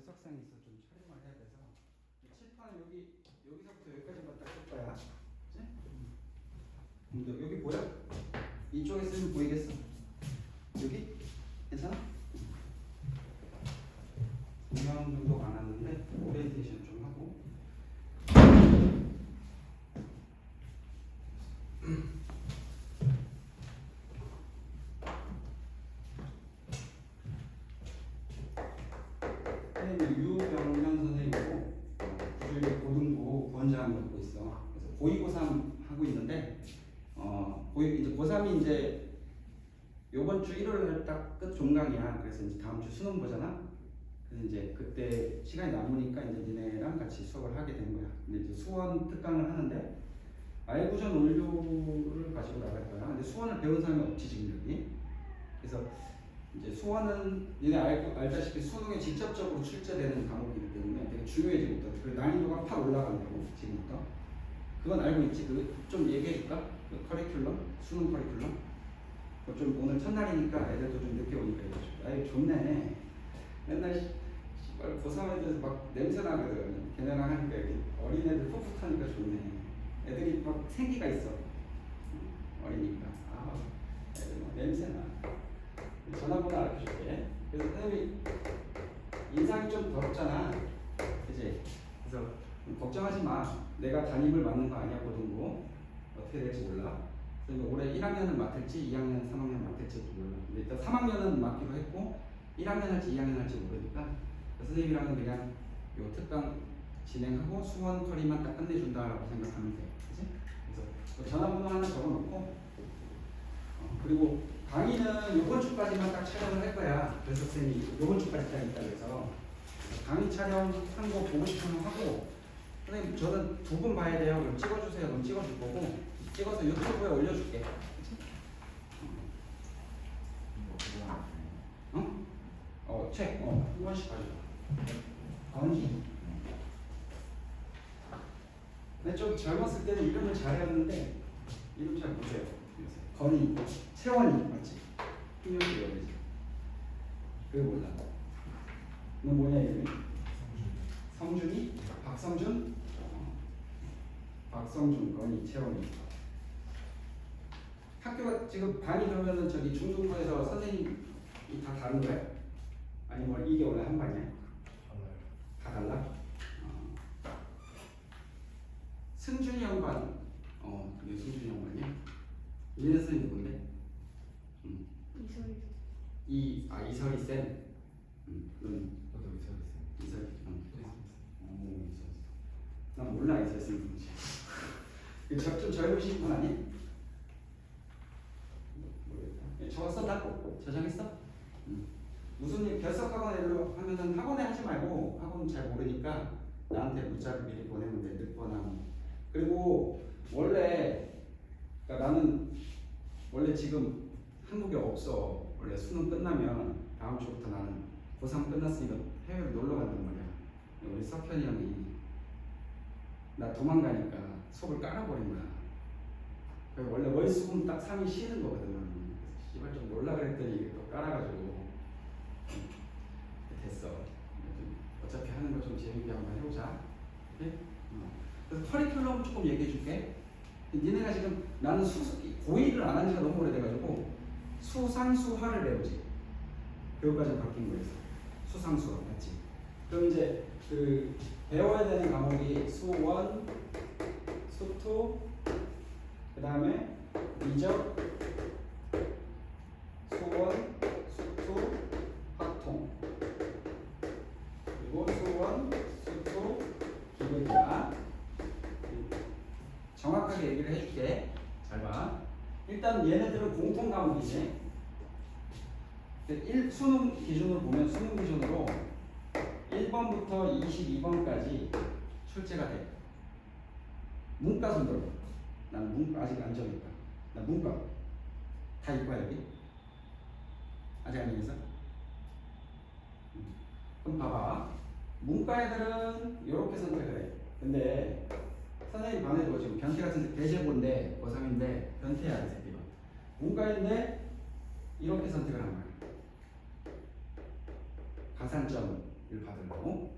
결석상이 있어 좀 촬영을 해야 돼서 칠판은 여기서부터 여기까지만 딱 쓸 거야. 그치? 근데 여기 보여? 이쪽에 쓰면 보이겠어? 여기? 괜찮아? 분명 정도 많았는데 오리엔테이션 좀 하고 선생님이 유병현 선생님이고 구주일 고등부 부원장을 맡고 있어. 그래서 고2 고3 하고 있는데 이제 고3이 이제 요번 주 일요일 날 딱 끝 종강이야. 그래서 이제 다음 주 수능 보잖아. 그래서 이제 그때 시간이 남으니까 이제 니네랑 같이 수업을 하게 된 거야. 근데 이제 수원 특강을 하는데 알구전 원료를 가지고 나갈 거야. 근데 수원을 배운 사람이 없지 지금 여기. 그래서 이제 수원은 니네 알다시피 수능에 직접적으로 출제되는 과목이기 때문에 되게 중요해지부터 그 난이도가 팍 올라간다고 지금부터. 그건 알고 있지. 그 좀 얘기해 줄까? 그 커리큘럼, 수능 커리큘럼. 좀 오늘 첫날이니까 애들도 좀 늦게 오니까 얘기해줄게. 아이 좋네. 맨날 씨발 고3 애들 막 냄새 나거든. 걔네랑 하니까 이렇게 어린애들 풋풋하니까 좋네. 애들이 막 생기가 있어. 어리니까. 아, 애들 막 냄새 나. 전화번호 알려줄게. 그래서 선생님이 인상이 좀 더럽잖아. 그치? 그래서 걱정하지 마. 내가 담임을 맡는 거 아니야, 고등부. 어떻게 될지 몰라. 그래서 올해 1학년을 맡을지 2학년, 3학년 맡을지 몰라. 근데 일단 3학년은 맡기로 했고 1학년 할지 2학년 할지 모르니까 선생님이랑은 그냥 요 특강 진행하고 수원 커리만 딱 끝내준다라고 생각하면 돼. 그치? 그래서 전화번호 하나 적어놓고 그리고 강의는 요번 주까지만 딱 촬영을 할 거야. 그래서 선생님이 요번 주까지 딱 있다 그래서 강의 촬영한 거 보고 싶으면 하고 선생님 저는 2분 봐야 돼요. 그럼 찍어주세요. 그럼 찍어줄 거고 찍어서 유튜브에 올려줄게. 응? 책. 한 번씩 가져가. 건지. 근데 좀 젊었을 때는 이름을 잘했는데 이름 잘 못해요. 건이, 채원이 맞지? 풍년이 외워야지. 그게 몰라. 너 뭐냐 이름이? 성준이? 박성준? 박성준, 건이, 채원이. 학교가 지금 반이 그러면은 저기 중등부에서 선생님이 다 다른 거야? 아니 뭐 이게 원래 한 반이야? 다 달라? 승준이 형반. 그게 승준이 형반이야? 이래 선생님 누군데? 이설이. 이설이 쌤. 넌 저도 이설이 쌤. 이설이. 이설이. 난 몰라 이설이 쌤 누군지. 좀 젊으신 분 아니? 모르겠다. 적었어 나? 저장했어? 무슨 일 결석학원 애들로 하면은 학원에 하지 말고 학원 잘 모르니까 나한테 문자를 미리 보내면 돼. 늦거나 뭐. 그리고 원래 그러니까 나는 원래 지금 한국에 없어. 원래 수능 끝나면 다음 주부터 나는 고3 끝났으니까 해외로 놀러 간단 말이야. 우리 석현이 형이 나 도망가니까 속을 깔아버린 거야. 그래서 원래 월수금 딱 3일 쉬는 거거든. 그래서 씨발 좀 놀라 그랬더니 이게 또 깔아가지고 됐어. 어차피 하는 거 좀 재밌게 한번 해보자. 오케이? 그래서 커리큘럼 조금 얘기해 줄게. 니네가 지금 나는 고1을 안 한 지가 너무 오래돼가지고 수상수하를 배우지. 교육과정 바뀐 거에서 수상수하 맞지? 그럼 이제 그 배워야 되는 과목이 수원, 수투, 그 다음에 미적, 수원, 수투, 학통, 그리고 수원, 수투, 기본자. 정확하게 얘기를 해줄게. 잘 봐. 일단 얘네들은 공통 과목이지. 수능 기준으로 보면 수능 기준으로 1번부터 22번까지 출제가 돼. 문과 순으로. 난 문과 아직 안 정했다. 나 문과 다 이과야 여기? 아직 아니면서? 그럼 봐봐. 문과 애들은 이렇게 선택을 해. 근데 선생님 반에도 지금 변태 같은 대제보인데 고3인데 변태야 이 새끼가. 문과인데 이렇게 선택을 한 거야. 가산점 받으려고.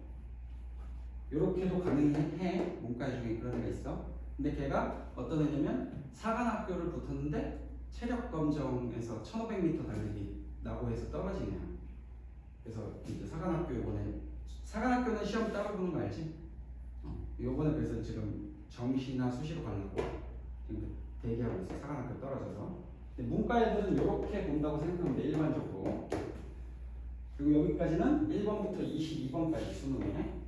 요렇게도 가능해. 문과에 중에 그런 애가 있어. 근데 걔가 어떤 애냐면 사관학교를 붙었는데 체력 검정에서 1500m 달리기라고 해서 떨어진 애야. 그래서 이제 사관학교 이번에 사관학교는 시험 따로 보는 거 알지? 요번에 그래서 지금 정시나 수시로 가려고 지금 대기하고 있어. 사관학교 떨어져서. 근데 문과 애들은 이렇게 본다고 생각하면 돼, 일반적으로. 그리고 여기까지는 1번부터 22번까지 수능에.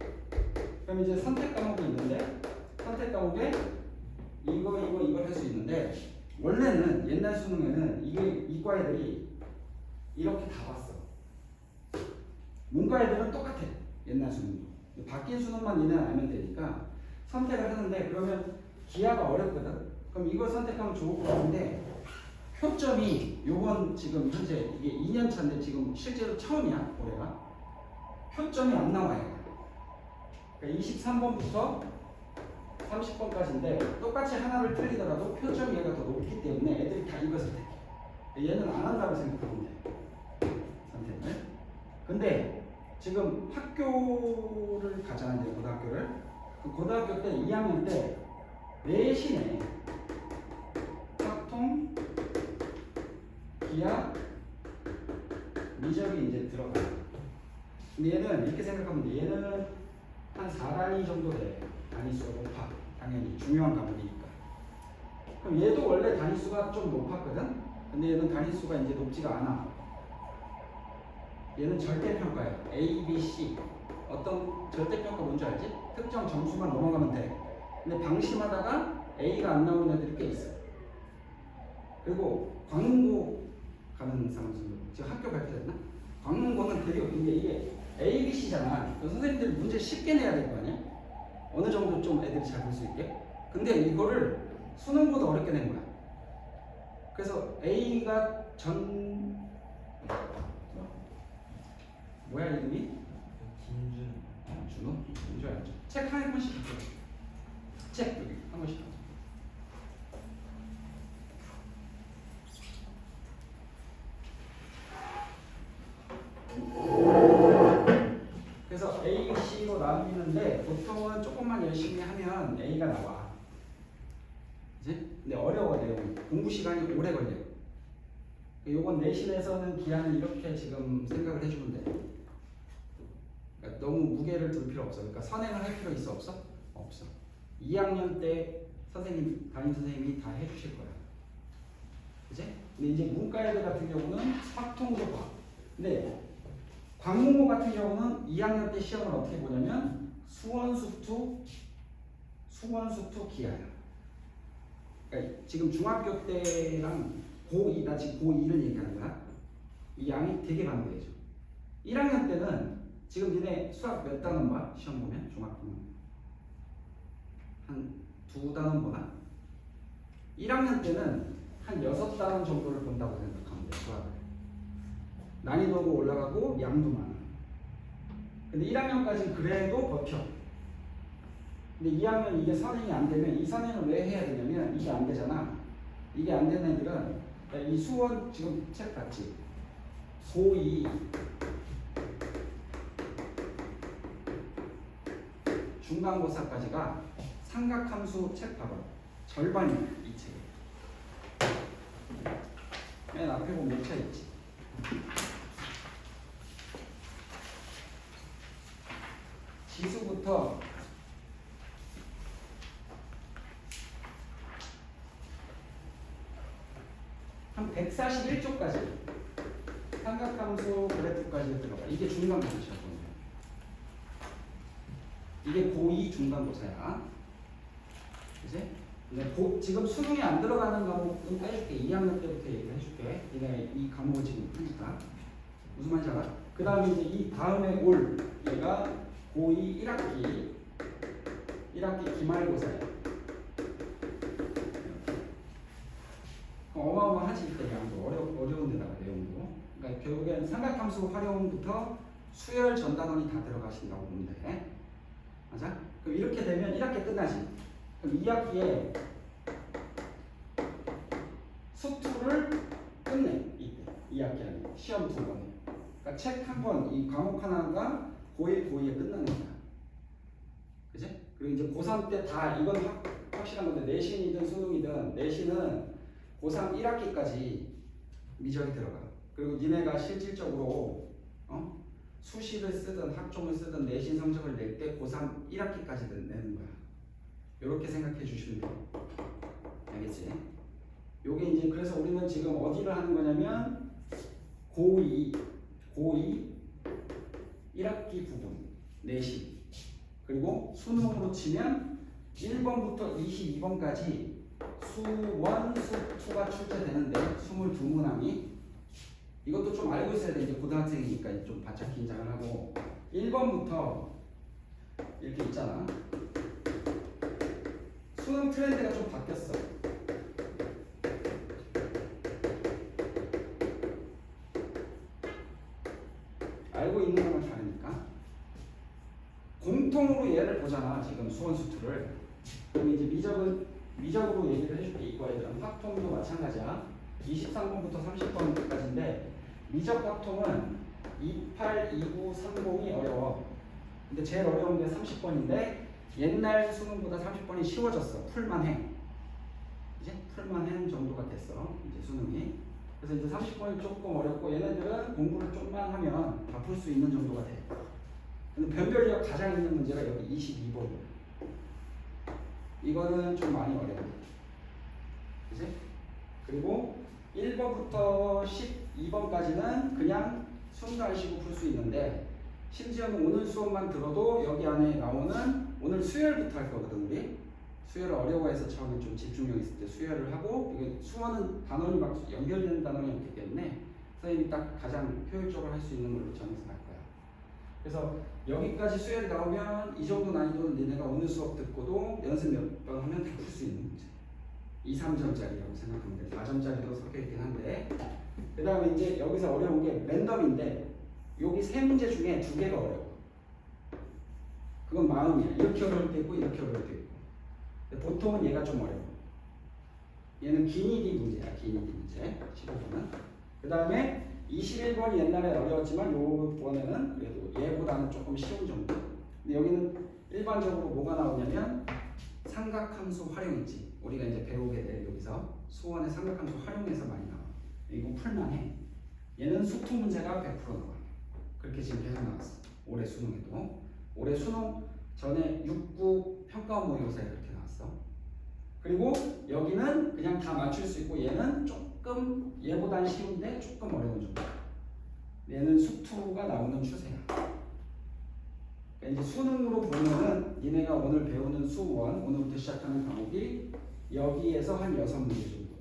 그럼 이제 선택 과목이 있는데 선택 과목에 이걸 할 수 있는데 원래는 옛날 수능에는 이과 애들이 이렇게 다 봤어. 문과 애들은 똑같아. 옛날 수능도. 바뀐 수능만 얘네는 알면 되니까 선택을 하는데 그러면 기하가 어렵거든. 그럼 이걸 선택하면 좋을 것 같은데 표점이 요번 지금 현재 이게 2년 차인데 지금 실제로 처음이야 올해가. 표점이 안 나와요. 그러니까 23번부터 30번까지인데 똑같이 하나를 틀리더라도 표점 얘가 더 높기 때문에 애들이 다 이것을 택해. 얘는 안 한다고 생각하면 돼. 선택을. 근데 지금 학교를 가잖아 이제 고등학교를. 그 고등학교 때 2학년 때 내신에 학통, 기하, 미적이 이제 들어가. 근데 얘는 이렇게 생각하면 돼. 얘는 한 4단위 정도 돼. 단위수가 높아. 당연히 중요한 과목이니까. 그럼 얘도 원래 단위수가 좀 높았거든. 근데 얘는 단위수가 이제 높지가 않아. 얘는 절대평가야. A, B, C. 어떤 절대평가 뭔지 알지? 특정 점수만 넘어가면 돼. 근데 방심하다가 A가 안 나오는 애들이 꽤 있어. 그리고 광문고 가는 사람들 지금 학교 발표됐나? 광문고는 되게 웃긴 게 이게 A, B, C잖아. 선생님들이 문제 쉽게 내야 될 거 아니야? 어느 정도 좀 애들이 잘 볼 수 있게. 근데 이거를 수능보다 어렵게 낸 거야. 그래서 A가 뭐야 이름이? 김준호? 뭔지 알죠? 책 한 권씩 갖고. 책 여기 한 권씩 갖고. 그래서 A, C로 나뉘는데 보통은 조금만 열심히 하면 A가 나와. 그치? 근데 어려워 내용이. 공부 시간이 오래 걸려. 요번 내신에서는 기하는 이렇게 지금 생각을 해주면 돼. 그러니까 너무 무게를 둘 필요 없어. 그러니까 선행을 할 필요 있어 없어? 없어. 2학년 때 선생님, 담임 선생님이 다 해주실 거야. 그치? 근데 이제 문과 애들 같은 경우는 확통으로 봐. 근데 광문고 같은 경우는 2학년 때 시험을 어떻게 보냐면 수원수투 기하야. 그러니까 지금 중학교 때랑 고2, 나 지금 고2를 얘기하는 거야. 이 양이 되게 반대해져. 1학년 때는 지금 니네 수학 몇 단원 봐? 시험 보면 중학교는 한 2단원 보나? 1학년 때는 한 6단원 정도를 본다고 생각하면 돼. 수학을. 난이도도 올라가고 양도 많아. 근데 1학년까지는 그래도 버텨. 근데 2학년 이게 선행이 안 되면 이 선행을 왜 해야 되냐면 이게 안 되잖아. 이게 안 되는 애들은 이 수원 지금 책 봤지? 고2 중간고사까지가 삼각함수 책 봐봐. 절반이야 이 책에. 맨 앞에 보면 몇 차 있지? 지수부터 한 141쪽까지 삼각함수 그래프까지 들어가. 이게 중간고사야. 이게 고2 중간고사야. 그치? 근데 지금 수능에 안 들어가는 과목은 빼줄게. 2학년 때부터 얘기를 해줄게. 얘가 이 과목을 지금 푸니까. 무슨 말인지 알아? 그 다음에 이제 이 다음에 올 얘가 고2 1학기 기말고사야. 어마어마하지 이때 양도 어려운 데다가 내용도. 그러니까 결국엔 삼각함수 활용부터 수열 전단원이 다 들어가신다고 보면 돼. 맞아? 그럼 이렇게 되면 1학기 끝나지. 그럼 2학기에 수투를 끝내. 이때 2학기 안에 시험 2번에. 그러니까 책 한 권, 이 과목 하나가 고1, 고2에 끝나는 거야. 그지? 그리고 이제 고3 때 다 이건 확실한 건데 내신이든 수능이든 내신은 고3 1학기까지 미적이 들어가. 그리고 니네가 실질적으로 수시를 쓰든 학종을 쓰든 내신 성적을 낼 때 고3 1학기까지 내는 거야. 이렇게 생각해 주시면 돼요. 알겠지? 요게 이제 그래서 우리는 지금 어디를 하는 거냐면 고2 1학기 부분 내신 그리고 수능으로 치면 1번부터 22번까지 수1, 수2가 출제되는데 22문항이 이것도 좀 알고 있어야 돼. 이제 고등학생이니까 좀 바짝 긴장을 하고 1번부터 이렇게 있잖아. 수능 트렌드가 좀 바뀌었어. 알고 있는 거랑 다르니까 공통으로 얘를 보잖아. 지금 수원 수투를. 그럼 이제 미적으로 얘기를 해줄게. 이과애들은 확통도 마찬가지야. 23번부터 30번까지인데 미적 확통은 28, 29, 30이 어려워. 근데 제일 어려운 게 30번인데 옛날 수능보다 30번이 쉬워졌어. 풀만해. 이제 풀만한 정도가 됐어. 이제 수능이. 그래서 이제 30번이 조금 어렵고 얘네들은 공부를 좀만 하면 다 풀 수 있는 정도가 돼. 근데 변별력 가장 있는 문제가 여기 22번이야. 이거는 좀 많이 어려워. 그치? 그리고 1번부터 12번까지는 그냥 숨도 안 쉬고 풀 수 있는데 심지어는 오늘 수업만 들어도 여기 안에 나오는 오늘 수열부터 할 거거든 우리. 수열을 어려워해서 처음에 좀 집중력 있을 때 수열을 하고 이게 수어는 단원이 막 연결되는 단원이 없기 때문에 선생님이 딱 가장 효율적으로 할 수 있는 걸로 정해서 할 거야. 그래서 여기까지 수열이 나오면 이 정도 난이도는 니네가 오늘 수업 듣고도 연습 몇 번 하면 다 풀 수 있는 문제. 2, 3점짜리라고 생각하면 돼. 4점짜리도 섞여 있긴 한데 그 다음에 이제 여기서 어려운 게 랜덤인데 여기 세 문제 중에 두 개가 어려워. 그건 마음이야. 이렇게 어려울 때 있고 이렇게 어려울 때 있고. 보통은 얘가 좀 어려워. 얘는 기니디 문제야. 기니디 문제 15번은. 그 다음에 21번이 옛날에 어려웠지만 요번에는 그래도 얘보다는 조금 쉬운 정도. 근데 여기는 일반적으로 뭐가 나오냐면 삼각함수 활용 있지. 우리가 이제 배우게 될 여기서 수원의 삼각함수 활용해서 많이 나와. 이거 풀만해. 얘는 수투 문제가 100% 나와. 그렇게 지금 계속 나왔어. 올해 수능에도. 올해 수능 전에 6구 평가 모의고사에 그렇게 나왔어. 그리고 여기는 그냥 다 맞출 수 있고 얘는 조금 얘보단 쉬운데 조금 어려운 정도. 얘는 수투가 나오는 추세야. 그러니까 이제 수능으로 보면은 니네가 오늘 배우는 수원 오늘부터 시작하는 과목이 여기에서 한 6문제 정도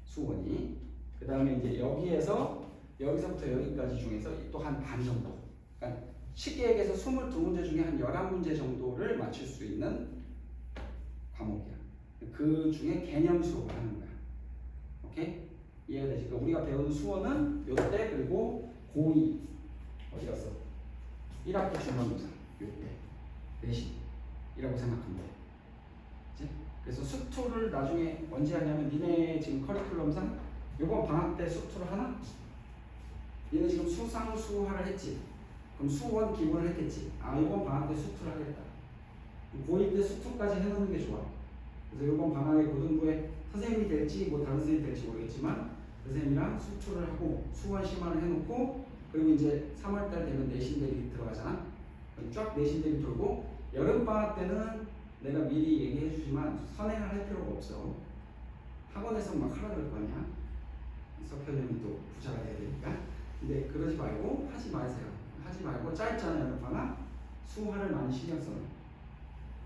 수원이 그 다음에 이제 여기서부터 여기까지 중에서 또 한 반 정도. 그러니까 시계획에서 22문제 중에 한 11문제 정도를 맞출 수 있는 과목이야. 그 중에 개념 수업을 하는 거야. 오케이? 이해가 되지? 그러니까 우리가 배우는 수원은 요때 그리고 고2 어디였어? 1학기 중간고사 요때 내신이라고 생각하면 돼. 그치? 그래서 수투를 나중에 언제 하냐면 니네 지금 커리큘럼상 요번 방학 때 수투를 하나? 니네 지금 수상수화를 했지? 그럼 수원 기본을 했겠지? 아 이번 방학 때 수투를 하겠다. 고2 때 수투까지 해놓는 게 좋아. 그래서 이번 방학에 고등부에 선생님이 될지 뭐 다른 선생님이 될지 모르겠지만 그 선생님이랑 수투를 하고 수원 심화를 해놓고 그리고 이제 3월달 되면 내신 대비 들어가잖아. 쫙 내신 대비 돌고 여름 방학 때는 내가 미리 얘기해 주지만 선행을 할 필요가 없어. 학원에서 막 하라 그럴 거 아니야. 석현님이 또 부자가 돼야 되니까. 근데 그러지 말고 하지 마세요. 하지 말고 짧잖아요. 여름 방학 수화를 많이 신경 써.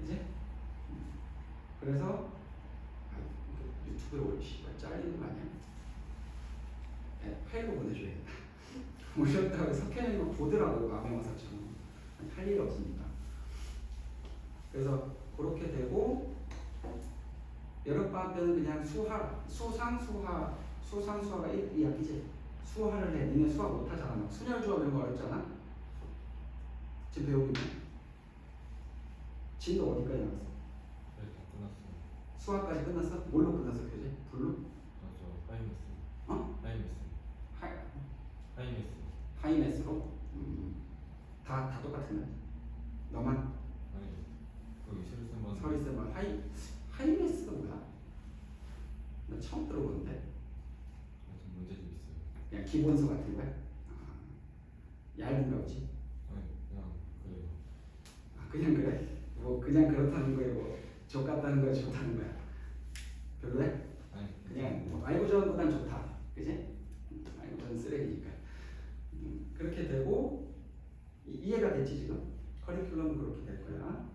이제 그래서 유튜브에 올리시 잘리는 거 아니야? 네, 파일로 보내줘야겠다. 올렸다고 석현이 이거 보더라고 마음에 와서처럼 할 일이 없으니까. 그래서 그렇게 되고 여름방학 때는 그냥 수상수화가 2학기지. 수화를 해. 니네 수화 못하잖아. 막 순열조합 이런 거 어렵잖아. 지금 배우기만. 진도 어디까지 나왔어? 네, 다 끝났어요. 수화까지 끝났어? 뭘로 끝났어 교재? 불로? 저 하이메스. 어? 하이메스. 하이, 하이메스. 하이메스로? 다 다 똑같은데. 너만 아니 그 실습만 서리스만 하이메스가 뭐야? 나 처음 들어보는데. 좀 문제점 있어요. 그냥 기본서 같은 거야? 얇은가 보지? 아니 그냥 그래요. 그냥 그래? 뭐 그냥 그렇다는 거에 뭐 좋같다는 거야 좋다는 거야? 별로래? 아니 그냥 뭐 알고전보단 좋다, 그지? 알고전 쓰레기니까. 그렇게 되고 이해가 됐지 지금? 커리큘럼은 그렇게 될 거야.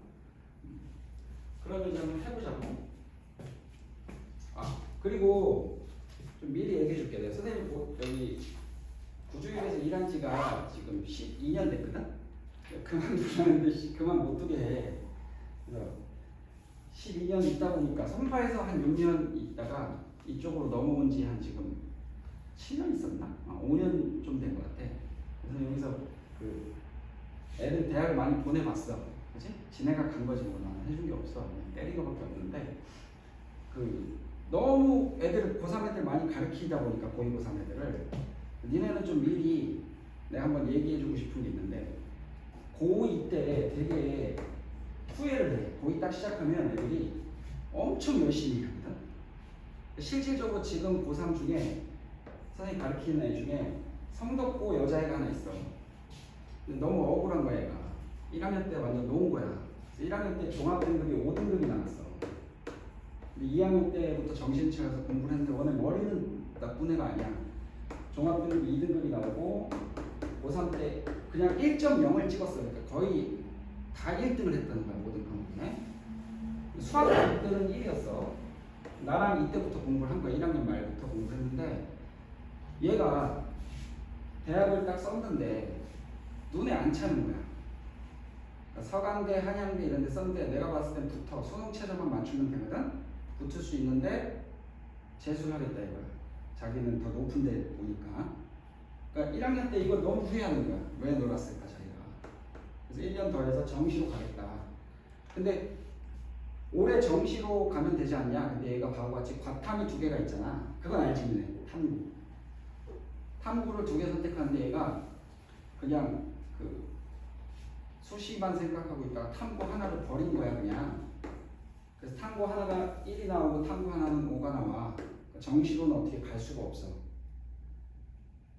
그러면 이제 한번 해보자고. 그리고 좀 미리 얘기해 줄게. 내가 선생님 여기 구주일에서 일한 지가 지금 12년 됐거든? 그만두라는데 그만 못 두게 해. 그래서 12년 있다 보니까 선파에서 한 6년 있다가 이쪽으로 넘어온 지 한 지금 7년 있었나? 5년 좀 된 것 같아. 그래서 여기서 그 애들 대학을 많이 보내봤어. 그치? 지네가 간 거지 뭐 나는 해준 게 없어. 그냥 때린 거밖에 없는데 너무 애들 고3 애들 많이 가르치다 보니까 고2 고3 애들을 니네는 좀 미리 내가 한번 얘기해주고 싶은 게 있는데 고2 때 되게 후회를 해. 고2 딱 시작하면 애들이 엄청 열심히 하거든. 실질적으로 지금 고3 중에 선생님 가르치는 애 중에 성덕고 여자애가 하나 있어. 근데 너무 억울한 거야 얘가. 1학년 때 완전 놓은 거야. 1학년 때 종합등급이 5등급이 나왔어. 근데 2학년 때부터 정신 차려서 공부를 했는데 원래 머리는 나쁜 애가 아니야. 종합등급이 2등급이 나오고 고3 때 그냥 1.0을 찍었어. 그러니까 거의 다 1등을 했다는 거야 모든 과목에. 수학 때는 1이었어. 나랑 이때부터 공부를 한 거야. 1학년 말부터 공부를 했는데 얘가 대학을 딱 썼는데 눈에 안 차는 거야. 그러니까 서강대, 한양대 이런 데 썼는데 내가 봤을 땐 붙어. 수능 최저만 맞추면 되거든? 붙을 수 있는데 재수를 하겠다 이거야. 자기는 더 높은 데 보니까. 그러니까 1학년 때 이걸 너무 후회하는 거야. 왜 놀았을까 자기가. 그래서 1년 더 해서 정시로 가겠다. 근데 올해 정시로 가면 되지 않냐? 근데 얘가 바보같이 과탐이 2개가 있잖아. 그건 알지 네. 탐구. 탐구를 2개 선택하는데 얘가 그냥 그 수시만 생각하고 있다가 탐구 하나를 버린 거야 그냥. 그래서 탐구 하나가 1이 나오고 탐구 하나는 5가 나와. 그러니까 정시로는 어떻게 갈 수가 없어.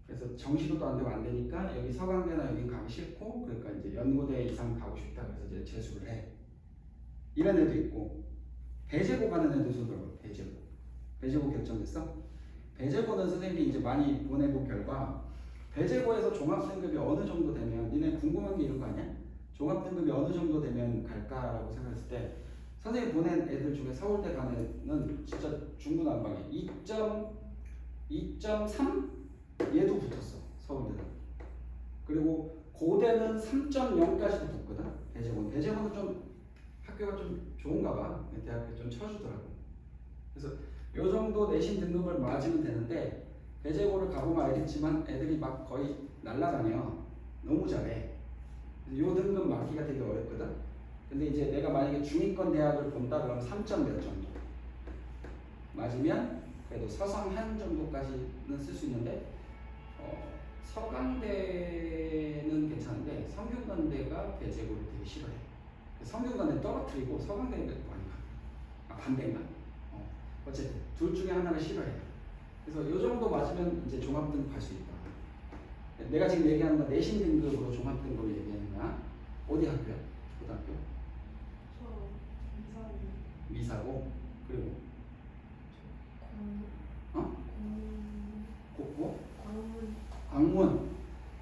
그래서 정시로도 안 되고 안 되니까 여기 서강대나 여기 가기 싫고 그러니까 이제 연고대 이상 가고 싶다 그래서 이제 재수를 해. 이런 애도 있고 배제고 가는 애도 손 들어. 배제고 결정됐어? 배제고는 선생님이 이제 많이 보내본 결과 배제고에서 종합등급이 어느 정도 되면 니네 궁금한 게 이런 거 아니야? 종합등급이 어느 정도 되면 갈까라고 생각했을 때 선생님 보낸 애들 중에 서울대 간 애는 진짜 중구난방에 2.3 얘도 붙었어 서울대는. 그리고 고대는 3.0까지도 붙거든. 배제고는 좀 학교가 좀 좋은가 봐. 대학교 좀 쳐주더라고. 그래서 요 정도 내신 등급을 맞으면 되는데 배제고를 가보면 알겠지만 애들이 막 거의 날라다녀. 너무 잘해. 요 등급 맞기가 되게 어렵거든. 근데 이제 내가 만약에 중위권 대학을 본다 그러면 3점 몇 정도 맞으면 그래도 서성 한 정도까지는 쓸 수 있는데 서강대는 괜찮은데 성균관대가 배제고를 되게 싫어해. 성균관대 떨어뜨리고 서강대가 많이 가. 반대인가? 어쨌든 둘 중에 하나를 싫어해. 그래서 요 정도 맞으면 이제 종합등급 갈 수 있다. 내가 지금 얘기하는 건 내신 등급으로 종합등급을 얘기하는 거야. 어디 학교야? 고등학교? 저 미사고. 그리고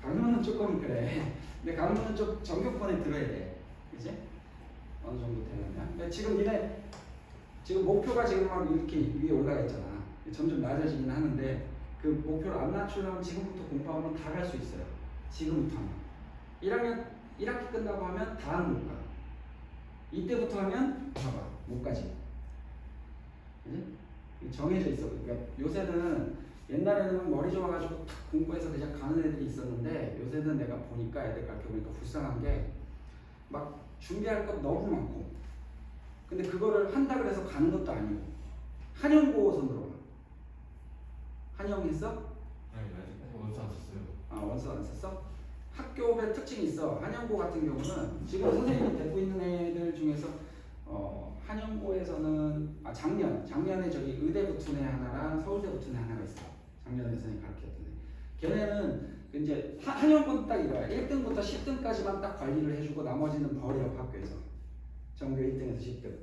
강문은 조금 그래. 근데 강문은 좀 전교권에 들어야 돼. 그치? 어느 정도 되려면. 근데 지금 니네 지금 목표가 지금 막 이렇게 위에 올라가 있잖아. 점점 낮아지긴 하는데 그 목표를 안 낮추려면 지금부터 공부하면 다 갈 수 있어요. 지금부터 하면. 1학기 끝나고 하면 다는 못 가. 이때부터 하면 봐봐. 못 가지. 그치? 정해져 있어. 그러니까 요새는 옛날에는 머리 좋아가지고 탁 공부해서 그냥 가는 애들이 있었는데 요새는 내가 보니까 애들 가르쳐보니까 불쌍한 게 막 준비할 것 너무 많고 근데 그거를 한다 그래서 가는 것도 아니고. 한영고선 들어와. 한영 했어? 아니 아직 원서 안 썼어요. 원서 안 썼어? 학교별 특징이 있어. 한영고 같은 경우는 지금 선생님이 데리고 있는 애들 중에서 한영고에서는 작년에 저기 의대 붙은 애 하나랑 서울대 붙은 애 하나가 있어. 작년에 선생님 가르쳤던 애. 걔네는 이제 한영고는 딱 이거야. 1등부터 10등까지만 딱 관리를 해주고 나머지는 버려 학교에서. 전교 1등에서 10등.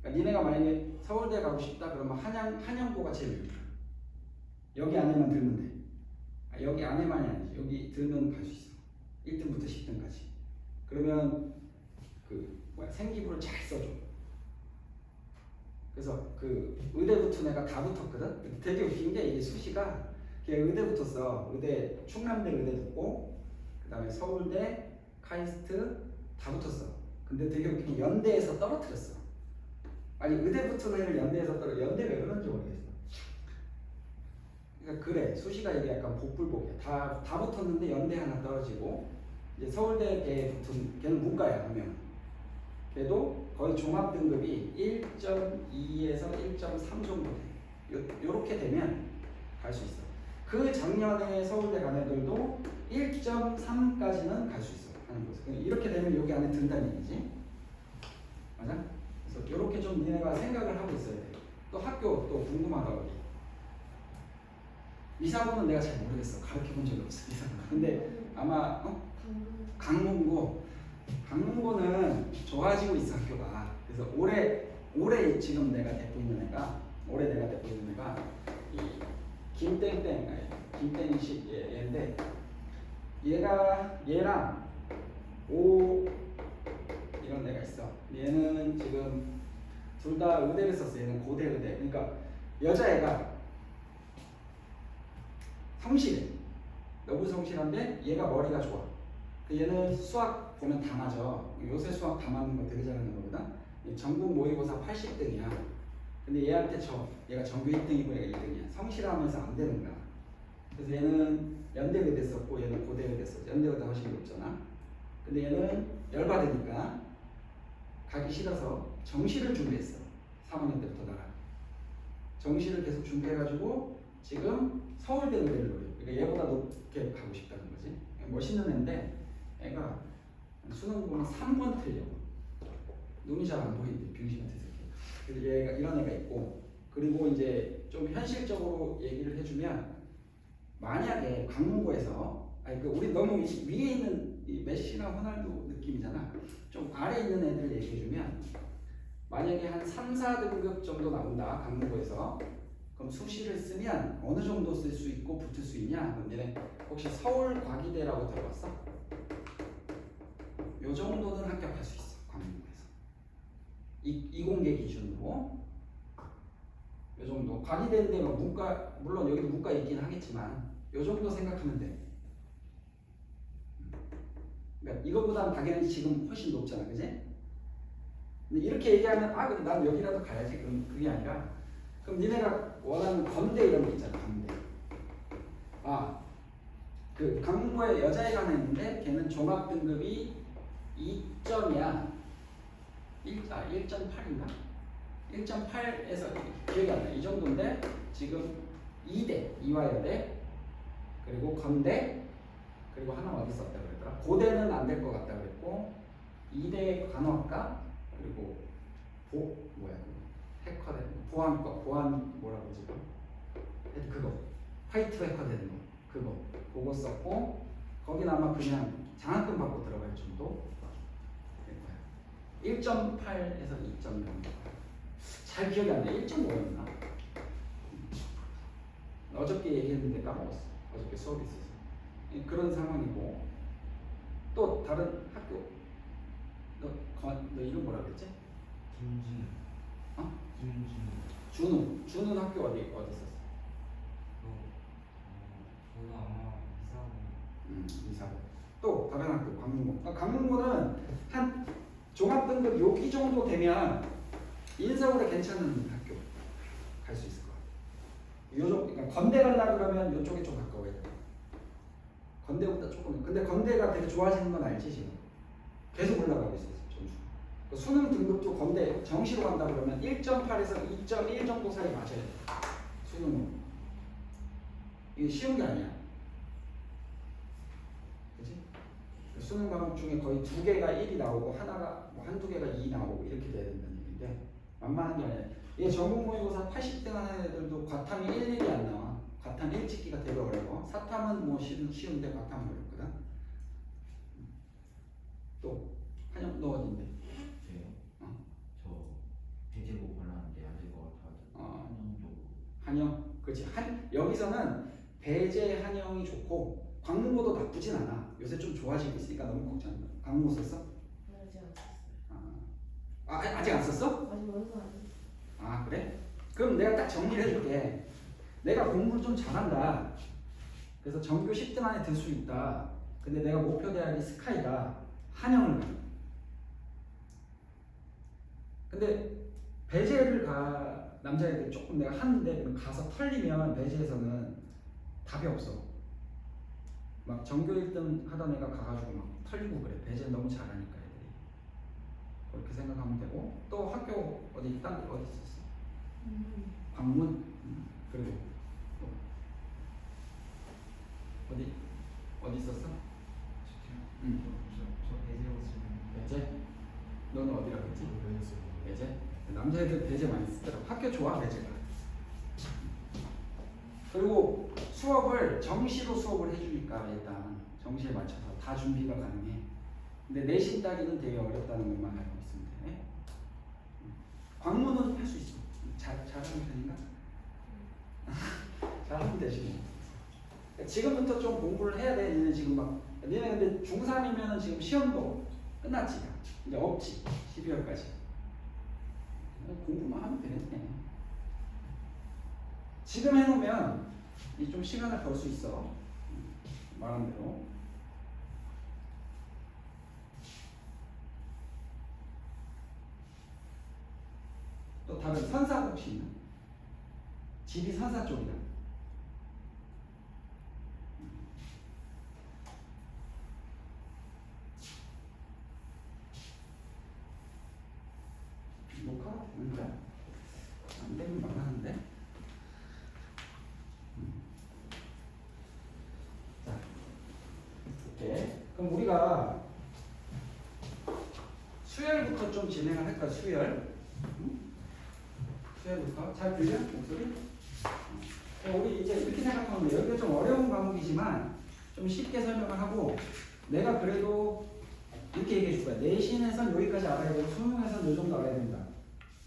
그러니까 니네가 만약에 서울대 가고 싶다 그러면 한영고가 제일 유리해. 여기 안에만 들면 돼. 여기 안에만이 아니지. 여기 들면 갈 수 있어. 1등부터 10등까지. 그러면 생기부를 잘 써줘. 그래서 의대 붙은 애가 다 붙었거든. 되게 웃긴 게 이게 수시가 걔 의대 붙었어. 충남대 의대 붙고 그다음에 서울대, 카이스트 다 붙었어. 근데 되게 웃긴 게 연대에서 떨어뜨렸어. 아니 의대 붙은 애를 연대에서 연대 왜 그런지 모르겠어. 그러니까 그래 수시가 이게 약간 복불복이야. 다 붙었는데 연대 하나 떨어지고 이제 서울대 붙은 걔는 문과야 하면 걔도 거의 종합 등급이 1.2에서 1.3 정도 돼. 요렇게 되면 갈 수 있어. 그 작년에 서울대 간 애들도 1.3까지는 갈 수 있어 하는 거죠. 이렇게 되면 여기 안에 든다는 얘기지. 맞아? 그래서 요렇게 좀 니네가 생각을 하고 있어야 돼. 또 학교 또 궁금하다 어디. 미사고는 내가 잘 모르겠어. 가르쳐 본 적이 없어 미사고. 근데 아마 강릉고는 좋아지고 있어 학교가. 그래서 올해 지금 내가 데리고 있는 애가 이 김땡식 얘인데 얘랑 오 이런 애가 있어. 얘는 지금 둘 다 의대를 썼어. 얘는 고대 의대. 그러니까 여자애가 성실해. 너무 성실한데 얘가 머리가 좋아. 얘는 수학 보면 다 맞아. 요새 수학 다 맞는 거 되게 잘하는 거거든. 전국 모의고사 80등이야. 근데 얘한테 얘가 전교 1등이고 얘가 1등이야. 성실하면서 안 되는 거야. 그래서 얘는 연대 의대 썼고 얘는 고대 의대 썼어. 연대 의대 훨씬 높잖아. 근데 얘는 열받으니까 가기 싫어서 정시를 준비했어. 3학년 때부터 나가. 정시를 계속 준비해가지고 지금 서울대 의대를 노려. 그러니까 얘보다 높게 가고 싶다는 거지. 멋있는 애인데 애가 수능 보면 3번 틀려. 눈이 잘 안 보이는데 병신 같은 새끼. 그래서 얘가 이런 애가 있고, 그리고 이제 좀 현실적으로 얘기를 해주면 만약에 강릉고에서 우리 너무 위에 있는 이 메시나 호날두 느낌이잖아. 좀 아래 있는 애들 얘기해주면 만약에 한 3, 4등급 정도 나온다 강릉고에서. 그럼 수시를 쓰면 어느 정도 쓸 수 있고 붙을 수 있냐? 그럼 얘네 혹시 서울과기대라고 들어봤어? 요 정도는 합격할 수 있어 강릉고에서. 이공계 기준으로 요 정도. 과기대인데 뭐 문과, 물론 여기도 문과 있긴 하겠지만 요 정도 생각하면 돼. 그러니까 이거보다는 당연히 지금 훨씬 높잖아, 그지? 근데 이렇게 얘기하면 근데 난 여기라도 가야지. 그럼 그게 아니라, 그럼 니네가 원하는 건대 이런 거 있잖아. 건대. 그 강릉고에 여자애가 하나 있는데 걔는 종합 등급이 2점이야. 1.8인가? 1.8에서 기억이 안 나. 이 정도인데 지금 2대, 이화여대, 그리고 건대, 그리고 하나 어디 썼다 그랬더라? 고대는 안 될 것 같다 그랬고 2대 간호학과, 그리고 해커 되는 거, 보안 뭐라고 그러지? 그거 화이트 해커 되는 거, 그거 썼고 거기는 아마 그냥 장학금 받고 들어갈 정도 될 거야. 1.8에서 2.0. 잘 기억이 안 나. 1.5였나? 어저께 얘기했는데 까먹었어. 어저께 수업이 있어서. 그런 상황이고, 또 다른 학교 너 이름 뭐라 그랬지? 김진우. 준우 학교 어디 있었어? 저도 아마 이사고. 또 다른 학교 강릉고. 강릉고는 한 종합 등급 여기 정도 되면 인서울에 괜찮은 학교 갈 수 있을 거야. 그러니까 건대 가려 그러면 이쪽에 좀 가까워야 돼. 건대보다 조금. 근데 건대가 되게 좋아지는 건 알지 지금? 계속 올라가고 있어 점수. 수능 등급도 건대 정시로 간다 그러면 1.8에서 2.1 정도 사이 맞아야 돼. 수능은 이게 쉬운 게 아니야. 수능 과목 중에 거의 2개가 1이 나오고 하나가 뭐 한두 개가 2 나오고 이렇게 돼야 된다는 얘기인데 만만한 게 아니라 이게 전국 모의고사 80등 하는 애들도 과탐이 1, 1이 안 나와. 과탐 1 찍기가 되게 어려워. 사탐은 뭐 쉬운데 과탐은 어렵거든. 또 한영 너 어딘데? 저요? 어. 저 배제고 골랐는데 안 될 것 같아서 한영 쪽. 한영, 그렇지. 여기서는 배제 한영이 좋고 광문고도 나쁘진 않아. 요새 좀 좋아지고 있으니까 너무 걱정. 광문고 썼어? 아직 안 썼어요. 아직 안 썼어? 아직 완성 안 했어요. 아 그래? 그럼 내가 딱 정리를 해줄게. 내가 공부를 좀 잘한다. 그래서 전교 10등 안에 들 수 있다. 근데 내가 목표 대학이 스카이다. 한영을 가. 근데 배제를 남자애들 조금 내가 하는데 그럼 가서 털리면 배제에서는 답이 없어. 막 전교 1등 하던 애가 가가지고 막 털리고 그래. 배제는 너무 잘하니까 애들이. 그렇게 생각하면 되고 또 학교 어디 있었어? 광문? 그리고 또 어디 있었어? 저 배제고 쓰는 배제? 너는 어디라고 했지? 배제? 남자애들 배제 많이 쓰더라고. 학교 좋아 배제가. 그리고 수업을 정시로 수업을 해주니까 일단 정시에 맞춰서 다 준비가 가능해. 근데 내신 따기는 되게 어렵다는 것만 알고 있으면 돼. 광문은 할 수 있어. 잘하는 편인가? 잘하면 되지 뭐. 지금부터 좀 공부를 해야 돼. 니네 지금 니네 근데 중3이면은 지금 시험도 끝났지. 이제 없지. 12월까지. 공부만 하면 되겠네. 지금 해놓으면 좀 시간을 벌 수 있어. 말한 대로. 또 다른 선사 혹시 있나? 집이 선사 쪽이다. 녹화가 되는 거야? 안 되면 말하는데. 자, 오케이. 그럼 우리가 수열부터 좀 진행을 할까? 수열부터 잘 들려? 목소리? 우리 이제 이렇게 생각하면 돼요. 여기가 좀 어려운 과목이지만 좀 쉽게 설명을 하고 내가 그래도 이렇게 얘기해 줄 거야. 내신에선 여기까지 알아야 되고 수능에선 이 정도 알아야 된다.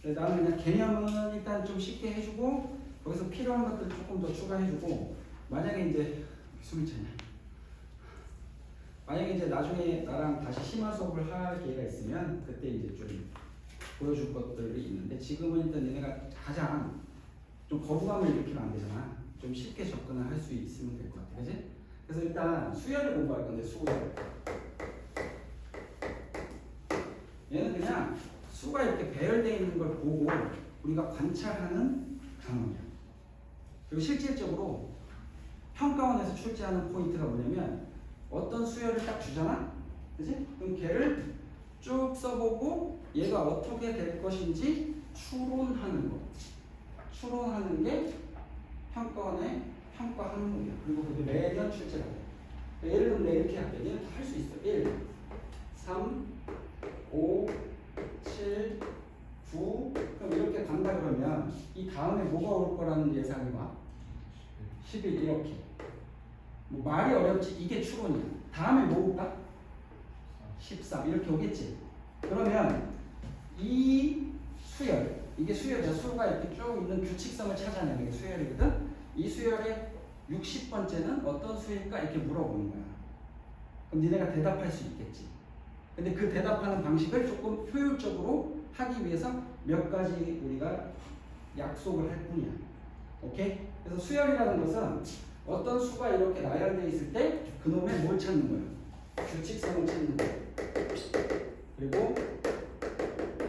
그래서 나는 그냥 개념은 일단 좀 쉽게 해주고 거기서 필요한 것들 조금 더 추가해주고 만약에 이제 숨이 차냐? 만약에 이제 나중에 나랑 다시 심화 수업을 할 기회가 있으면 그때 이제 좀 보여줄 것들이 있는데 지금은 일단 얘네가 가장 좀 거부감을 일으키면 안 되잖아. 좀 쉽게 접근을 할 수 있으면 될 것 같아. 그지? 그래서 일단 수열을 공부할 건데 수열. 얘는 그냥 수가 이렇게 배열되어 있는 걸 보고 우리가 관찰하는 단어야. 그리고 실질적으로 평가원에서 출제하는 포인트가 뭐냐면 어떤 수열을 딱 주잖아? 그지? 그럼 걔를 쭉 써보고 얘가 어떻게 될 것인지 추론하는 거. 추론하는 게 평가원의 평가 항목이야. 그리고 그게 매년 출제가 돼. 예를 들면 내가 이렇게 할게. 얘는 다 할 수 있어. 1, 3, 5, 7, 9 그럼 이렇게 간다 그러면 이 다음에 뭐가 올 거라는 예상이 와? 11 이렇게. 뭐 말이 어렵지 이게 추론이야. 다음에 뭐 올까? 13 이렇게 오겠지. 그러면 이 수열 이게 수열이야. 수가 이렇게 쭉 있는 규칙성을 찾아내는 게 수열이거든. 이 수열의 60번째는 어떤 수일까 이렇게 물어보는 거야. 그럼 니네가 대답할 수 있겠지. 근데 그 대답하는 방식을 조금 효율적으로 하기 위해서 몇 가지 우리가 약속을 할 뿐이야. 오케이? 그래서 수열이라는 것은 어떤 수가 이렇게 나열되어 있을 때 그놈의 뭘 찾는 거야? 규칙성을 찾는 거야. 그리고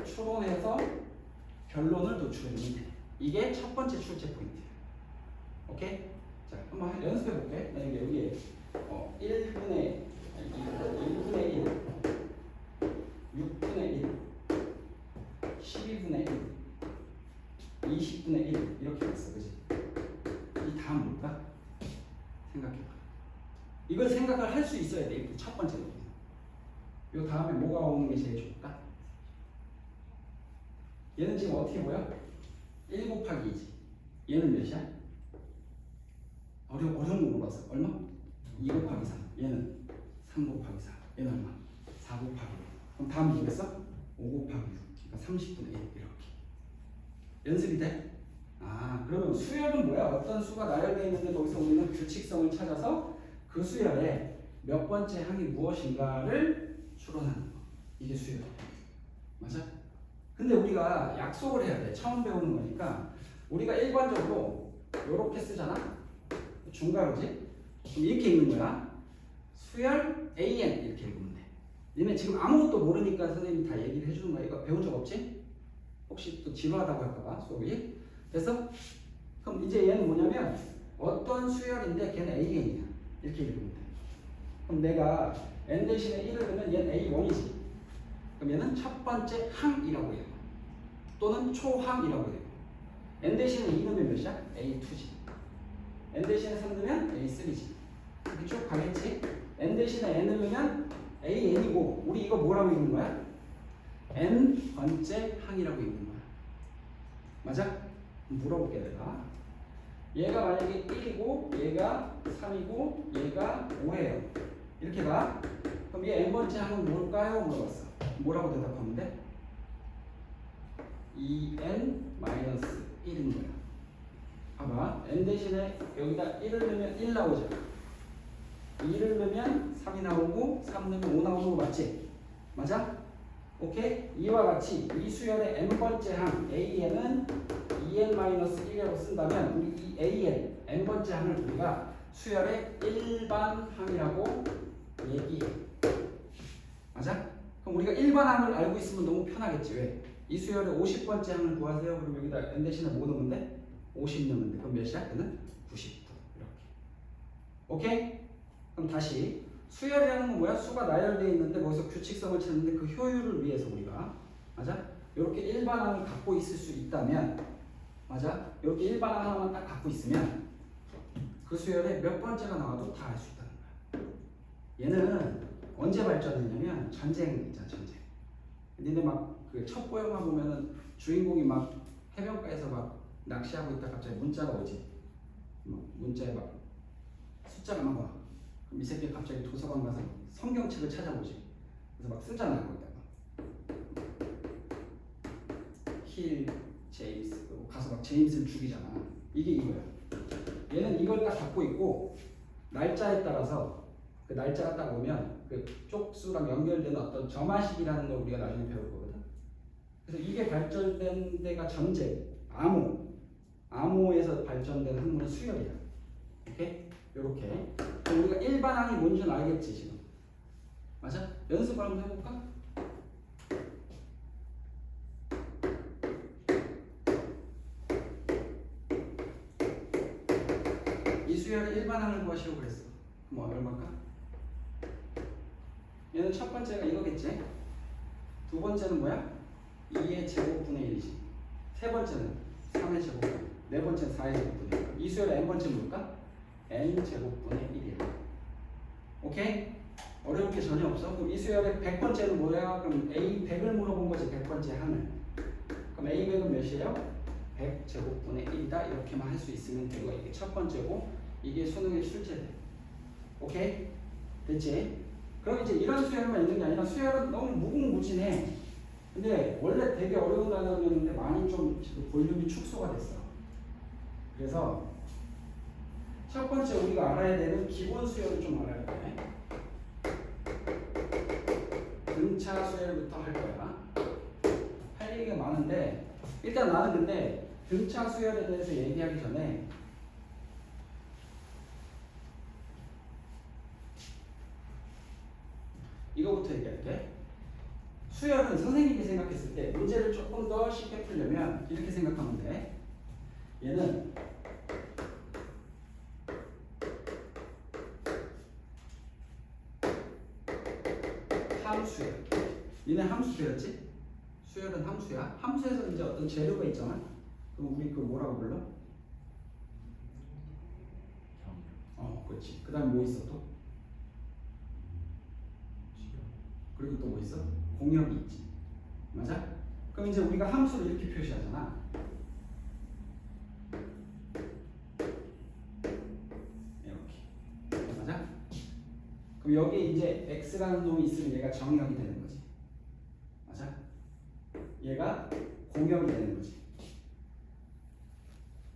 추론해서 결론을 도출해주면 돼. 이게 첫 번째 출제 포인트야. 오케이? 자, 한번 연습해 볼게. 여기에 1분의 1, 6분의 1, 12분의 1, 20분의 1 이렇게 됐어. 그지? 이 다음 뭘까? 생각해봐. 이걸 생각을 할 수 있어야 돼. 첫 번째로. 요 다음에 뭐가 오는 게 제일 좋을까? 얘는 지금 어떻게 보여? 1 곱하기 2지. 얘는 몇이야? 어려운 거 물어봤어. 얼마? 2 곱하기 3. 얘는 3 곱하기 4. 얘는 얼마? 4 곱하기 6. 그럼 다음 뭐겠어? 5 곱하기 6. 그러니까 30분의 1 이렇게. 연습이 돼? 아, 그러면 수열은 뭐야? 어떤 수가 나열되어 있는데 거기서 우리는 규칙성을 찾아서 그 수열에 몇 번째 항이 무엇인가를 추론하는 거. 이게 수열이야. 맞아? 근데 우리가 약속을 해야 돼. 처음 배우는 거니까 우리가 일반적으로 이렇게 쓰잖아. 중괄호지? 그럼 이렇게 읽는 거야. 수열 AN 이렇게 읽으면 돼. 니네 지금 아무것도 모르니까 선생님이 다 얘기를 해주는 거야. 이거 배운 적 없지? 혹시 또 지루하다고 할까봐 수업이? 그래서 그럼 이제 얘는 뭐냐면 어떤 수열인데 걔는 AN이야. 이렇게 읽으면 돼. 그럼 내가 N 대신에 1을 넣으면 얘는 A1이지. 그럼 얘는 첫 번째 항이라고 해요. 또는 초항이라고 해요. N 대신에 2 넣으면 몇이야? A2지. N 대신에 3 넣으면 A3지. 이렇게 쭉 가겠지? N 대신에 N을 넣으면 AN이고 우리 이거 뭐라고 읽는 거야? N 번째 항이라고 읽는 거야. 맞아? 물어볼게 내가. 얘가 만약에 1이고 얘가 3이고 얘가 5예요. 이렇게 가. 그럼 얘 n번째 항은 뭘까요? 물어봤어. 뭐라고 대답하면 돼? 2n-1인 거야. 봐봐. n 대신에 여기다 1을 넣으면 1 나오죠. 2를 넣으면 3이 나오고 3 넣으면 5 나오는 거 맞지? 맞아? 오케이? 이와 같이 이 수열의 n번째 항 AN은 2n-1이라고 쓴다면 우리 이 AN n번째 항을 우리가 수열의 일반 항이라고 얘기해. 맞아? 그럼 우리가 일반 항을 알고 있으면 너무 편하겠지. 왜? 이 수열의 50번째 항을 구하세요. 그럼 여기다 n 대신에 뭐 넣으면 돼? 50 넣으면 돼. 그럼 몇이야? 얘는 99. 이렇게. 오케이? 그럼 다시 수열이라는 건 뭐야? 수가 나열되어 있는데 거기서 규칙성을 찾는데 그 효율을 위해서 우리가 맞아? 이렇게 일반항을 갖고 있을 수 있다면 맞아? 이렇게 일반항 하나만 딱 갖고 있으면 그 수열에 몇 번째가 나와도 다 알 수 있다는 거야. 얘는 언제 발전했냐면 전쟁 있잖아. 전쟁. 니네 막 그 첩보 영화 보면은 주인공이 막 해변가에서 막 낚시하고 있다 갑자기 문자가 오지. 문자에 막 숫자가 막 와. 그럼 이 새끼 갑자기 도서관 가서 성경책을 찾아보지. 그래서 막 쓰잖아 거기다가. 힐 제임스 가서 막 제임스를 죽이잖아. 이게 이거야. 얘는 이걸 딱 갖고 있고 날짜에 따라서 그 날짜가 딱 오면 그 쪽수랑 연결되는 어떤 점화식이라는 걸 우리가 나중에 배울 거거든. 그래서 이게 발전된 데가 전제, 암호에서 발전된 학문은 수열이야. 오케이? 요렇게. 그럼 우리가 일반항이 뭔지는 알겠지 지금. 맞아? 연습을 한번 해볼까? 이 수열의 일반항을 구하시려고 그랬어. 그럼 얼마일까? 얘는 첫 번째가 이거겠지? 두 번째는 뭐야? 2의 제곱분의 1이지. 세 번째는 3의 제곱분. 네 번째는 4의 제곱분의 1. 이 수열의 n번째 뭘까? n 제곱분의 1이야. 오케이? 어려울 게 전혀 없어. 그럼 이 수열의 100번째는 뭐야? 그럼 A100을 물어본 거지. 100번째 항을. 그럼 A100은 몇이에요? 100 제곱분의 1이다. 이렇게만 할 수 있으면 되고 이게 첫 번째고 이게 수능의 출제돼. 오케이? 됐지? 그럼 이제 이런 수열만 있는 게 아니라 수열은 너무 무궁무진해. 근데 원래 되게 어려운 단어였는데 많이 좀 볼륨이 축소가 됐어. 그래서 첫 번째 우리가 알아야 되는 기본 수열을 좀 알아야 돼. 등차 수열부터 할 거야. 할 얘기가 많은데 일단 나는 근데 등차 수열에 대해서 얘기하기 전에 이거부터 얘기할게. 수열은 선생님이 생각했을 때 문제를 조금 더 쉽게 풀려면 이렇게 생각하면 돼. 얘는 함수야. 얘네 함수 배웠지? 수열은 함수야. 함수에서 이제 어떤 재료가 있잖아. 그럼 우리 그거 뭐라고 불러? 그렇지. 그 다음 뭐 있어 또? 그리고 또 뭐 있어? 공역이 있지. 맞아? 그럼 이제 우리가 함수를 이렇게 표시하잖아. 이렇게. 맞아? 그럼 여기에 이제 x라는 놈이 있으면 얘가 정역이 되는 거지. 맞아? 얘가 공역이 되는 거지.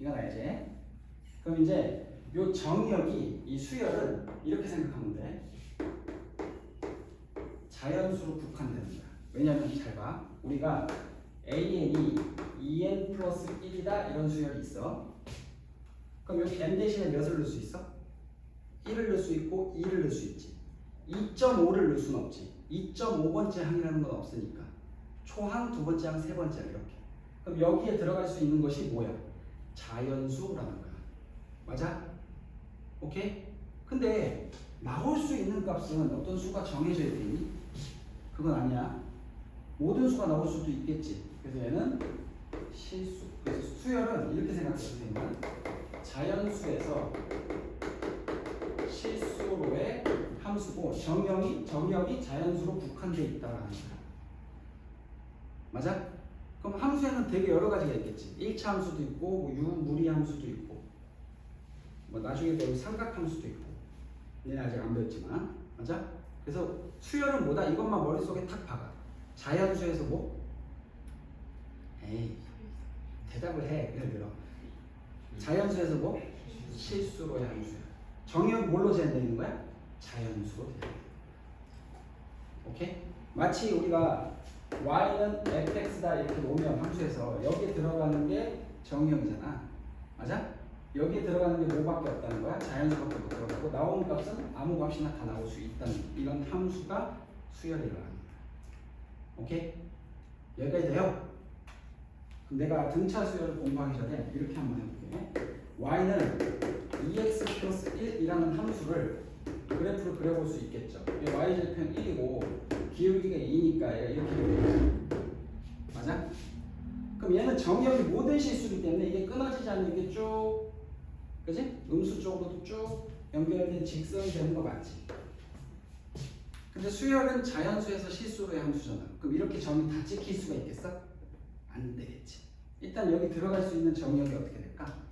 이건 알지? 그럼 이제 요 정역이 이 수열은 이렇게 생각하면 돼. 자연수로 국한되는 거야. 왜냐면 잘 봐. 우리가 an이 2n 플러스 1이다 이런 수열이 있어. 그럼 여기 n 대신에 몇을 넣을 수 있어? 1을 넣을 수 있고 2를 넣을 수 있지. 2.5를 넣을 수는 없지. 2.5번째 항이라는 건 없으니까. 초항, 두 번째 항, 세 번째 항 이렇게. 그럼 여기에 들어갈 수 있는 것이 뭐야? 자연수라는 거야. 맞아? 오케이? 근데 나올 수 있는 값은 어떤 수가 정해져 있겠니? 그건 아니야. 모든 수가 나올 수도 있겠지. 그래서 얘는 실수. 그래서 수열은 이렇게 생각해요. 선생님은 자연수에서 실수로의 함수고 정역이 자연수로 국한되어 있다라는 거야. 맞아? 그럼 함수에는 되게 여러 가지가 있겠지. 1차 함수도 있고 뭐 유무리 함수도 있고 뭐 나중에 배울 삼각함수도 있고. 얘는 아직 안 배웠지만. 맞아? 그래서 수열은 뭐다? 이것만 머릿속에 탁 박아. 자연수에서 뭐? 에이 대답을 해. 예를 들어 자연수에서 뭐? 실수로의 함수야. 정역이 뭘로 제한되어 있는 거야? 자연수로 제한되어 있는 거야. 오케이? 마치 우리가 y는 fx다 이렇게 놓으면 함수에서 여기에 들어가는 게 정역이잖아. 맞아? 여기에 들어가는 게 뭐밖에 없다는 거야? 자연수밖에 못 들어가고 나오는 값은 아무 값이나 다 나올 수 있다는 이런 함수가 수열이라는 거야. 오케이? 여기까지 돼요? 그럼 내가 등차 수열을 공부하기 전에 이렇게 한번 해볼게. y는 2x 플러스 1이라는 함수를 그래프를 그려볼 수 있겠죠. y절편 1이고 기울기가 2니까 얘가 이렇게 되겠지. 맞아? 그럼 얘는 정역이 모든 실수이기 때문에 이게 끊어지지 않는 게 쭉, 그지? 음수 쪽으로도 쭉 연결된 직선이 되는 거 맞지? 근데 수열은 자연수에서 실수로의 함수잖아. 그럼 이렇게 점이 다 찍힐 수가 있겠어? 안 되겠지. 일단 여기 들어갈 수 있는 정역이 어떻게 될까?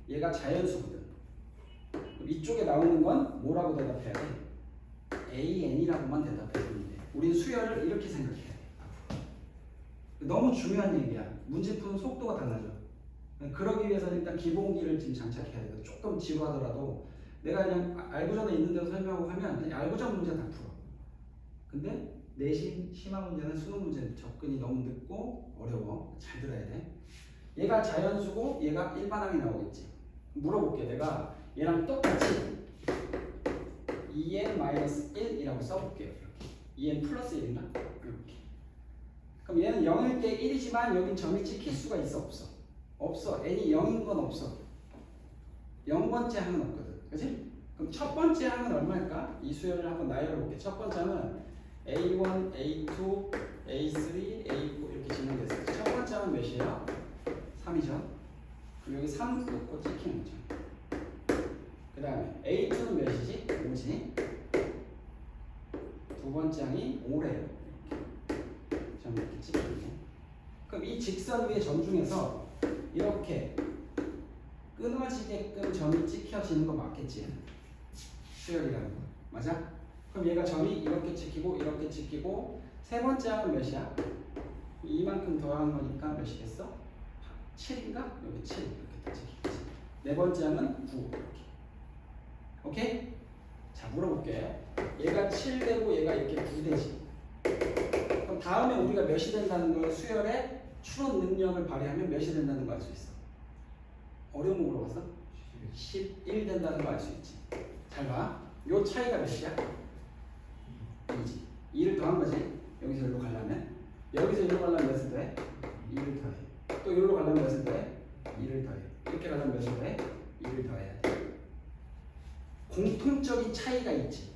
얘가 자연수거든. 그럼 이쪽에 나오는 건 뭐라고 대답해야 돼? an이라고만 대답해주면 돼. 우린 수열을 이렇게 생각해야 돼. 너무 중요한 얘기야. 문제 푸는 속도가 달라져. 그러기 위해서는 일단 기본기를 지금 장착해야 돼. 조금 지루하더라도 내가 그냥 알고전에 있는 대로 설명하고 하면 그냥 알고전 문제 다 풀어. 근데 내신 심화 문제는 수능 문제는 접근이 너무 늦고 어려워. 잘 들어야 돼. 얘가 자연수고 얘가 일반항이 나오겠지. 물어볼게. 내가 얘랑 똑같이 2n-1이라고 써볼게요. 이렇게 2n 플러스 1인가? 이렇게. 그럼 얘는 0일 때 1이지만 여긴 점이 찍힐 수가 있어? 없어? 없어. n이 0인 건 없어. 0번째 항은 없거든. 그치? 그럼 첫 번째 항은 얼마일까? 이 수열을 한번 나열해 볼게. 첫 번째 항은 A1, A2, A3, A4 이렇게 진행됐어요. 첫 번째 항은 몇이에요? 3이죠. 그럼 여기 3 놓고 찍히는 거죠. 그 다음에 A2는 몇이지? 5지. 두 번째 항이 5래요. 점 이렇게 찍히는 거. 그럼 이 직선 위의 점 중에서 이렇게 끊어지게끔 점이 찍혀지는 거 맞겠지? 수열이라는 거. 맞아? 그럼 얘가 점이 이렇게 찍히고 이렇게 찍히고 세 번째 항은 몇이야? 이만큼 더한 거니까 몇이겠어? 7인가? 여기 7 이렇게 다 찍히겠지. 네 번째 항은 9 이렇게. 오케이? 자 물어볼게. 얘가 7 되고 얘가 이렇게 9 되지. 그럼 다음에 우리가 몇이 된다는 걸 수열의 추론 능력을 발휘하면 몇이 된다는 거 알 수 있어. 어려운 거 물어봤어? 11 된다는 거 알 수 있지. 잘 봐. 요 차이가 몇이야? 2지. 2를 더한 거지. 여기서 여기로 가려면. 여기서 여기로 가려면 몇을 더해? 2를 더해. 또 여기로 가려면 몇을 더해? 2를 더해. 이렇게 가려면 몇을 더해? 2를 더해야 돼. 공통적인 차이가 있지.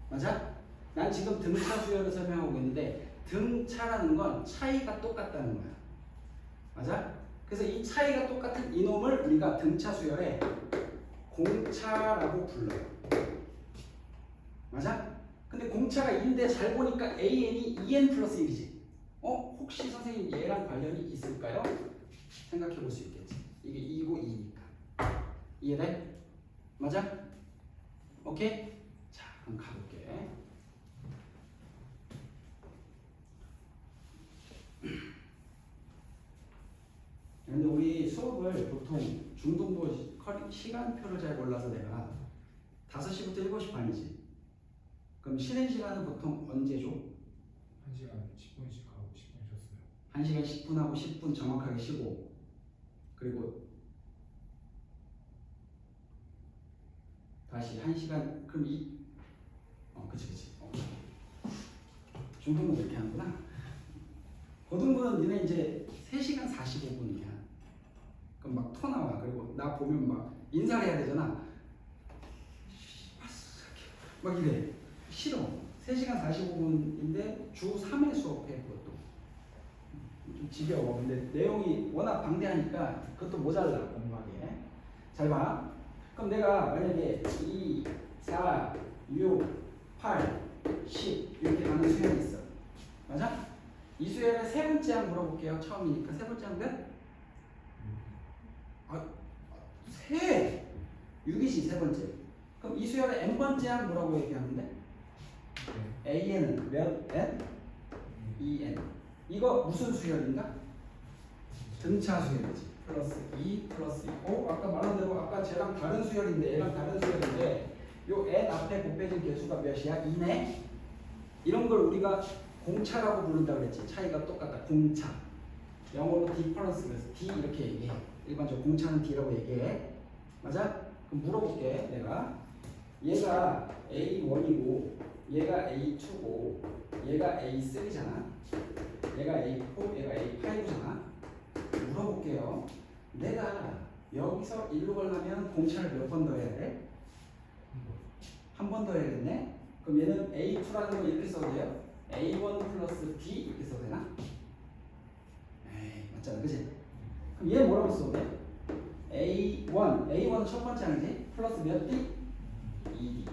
맞아? 난 지금 등차 수열을 설명하고 있는데 등차라는 건 차이가 똑같다는 거야. 맞아? 그래서 이 차이가 똑같은 이놈을 우리가 등차 수열의 공차라고 불러요. 맞아? 근데 공차가 2인데 잘 보니까 AN이 2N 플러스 1이지. 혹시 선생님 얘랑 관련이 있을까요? 생각해 볼 수 있겠지. 이게 2고 2니까. 이해돼? 맞아? 오케이? 자, 그럼 가볼게. 근데 우리 수업을 보통 중등부 시간표를 잘 몰라서 내가 5시부터 7시 반이지. 그럼 쉬는 시간은 보통 언제 줘? 1시간 10분씩 하고 10분 쉬었어요. 1시간 10분 하고 10분 정확하게 쉬고, 그리고 다시 1시간. 그럼 그치. 중등부는 이렇게 하는구나. 고등부는 니네 이제 3시간 45분이야. 그럼 막 토 나와. 그리고 나 보면 막 인사를 해야 되잖아. 막 이래. 싫어. 3시간 45분인데 주 3회 수업해. 그것도 좀 지겨워. 근데 내용이 워낙 방대하니까 그것도 모자라 공부하기에. 잘 봐. 그럼 내가 만약에 2, 4, 6, 8, 10 이렇게 가는 수열이 있어. 맞아? 이 수열의 세 번째 항 물어볼게요. 처음이니까 세 번째 항 몇? 세! 6이지 세 번째. 그럼 이 수열의 n번째 항 뭐라고 얘기하는데? AN은 몇 n? 2n. 이거 무슨 수열인가? 등차 수열이지. 플러스 2 플러스 2. 아까 말한 대로 아까 쟤랑 다른 수열인데 얘랑 다른 수열인데 요 n 앞에 곱해진 개수가 몇이야? 2네? 이런 걸 우리가 공차라고 부른다고 그랬지. 차이가 똑같다. 공차. 영어로 디퍼런스 그래서 D 이렇게 얘기해. 일반적으로 공차는 D라고 얘기해. 맞아? 그럼 물어볼게. 내가 얘가 A1이고 얘가 A2고 얘가 A3잖아. 얘가 A4, 얘가 A5잖아. 물어볼게요. 내가 여기서 일로 가려면 공차를 몇 번 더 해야 돼? 한 번 더 해야겠네? 그럼 얘는 A2라는 거 이렇게 써도 돼요? A1 플러스 B 이렇게 써도 되나? 에이, 맞잖아. 그치? 그럼 얘 뭐라고 써도 돼? A1은 첫 번째 항이지? 플러스 몇 D? 2D.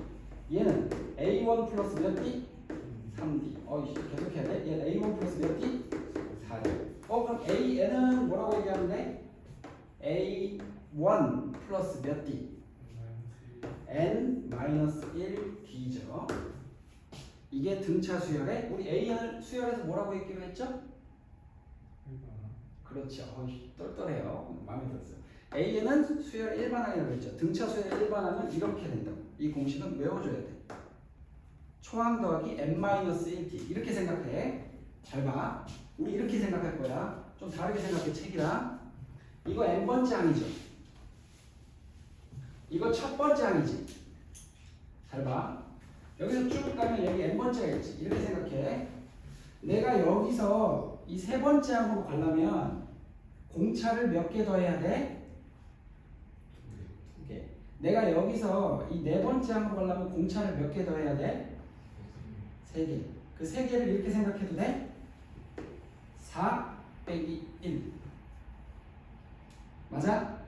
얘는 A1 플러스 몇 D? 3D. 계속 해야 돼? 얘는 A1 플러스 몇 D? 4D. 그럼 AN은 뭐라고 얘기하는데? A1 플러스 몇 D? n-1D죠. 이게 등차 수열에 우리 AN을 수열해서 뭐라고 얘기를 했죠? 그렇죠. 똘똘해요. 마음에 들었어요. AN은 수열 일반항이라고 했죠. 등차 수열 일반항은 이렇게 된다고. 이 공식은 외워줘야 돼. 초항 더하기 n-1D 이렇게 생각해. 잘 봐. 우리 이렇게 생각할 거야. 좀 다르게 생각해. 책이랑. 이거 n번째 항이죠. 이거 첫 번째 항이지. 잘 봐. 여기서 쭉 가면 여기 n번째가 있지. 이렇게 생각해. 내가 여기서 이 세 번째 항으로 가려면 공차를 몇 개 더 해야 돼? 2개. 내가 여기서 이 네 번째 항으로 가려면 공차를 몇 개 더 해야 돼? 3개. 그 3개를 이렇게 생각해도 돼? 4 빼기 1. 맞아?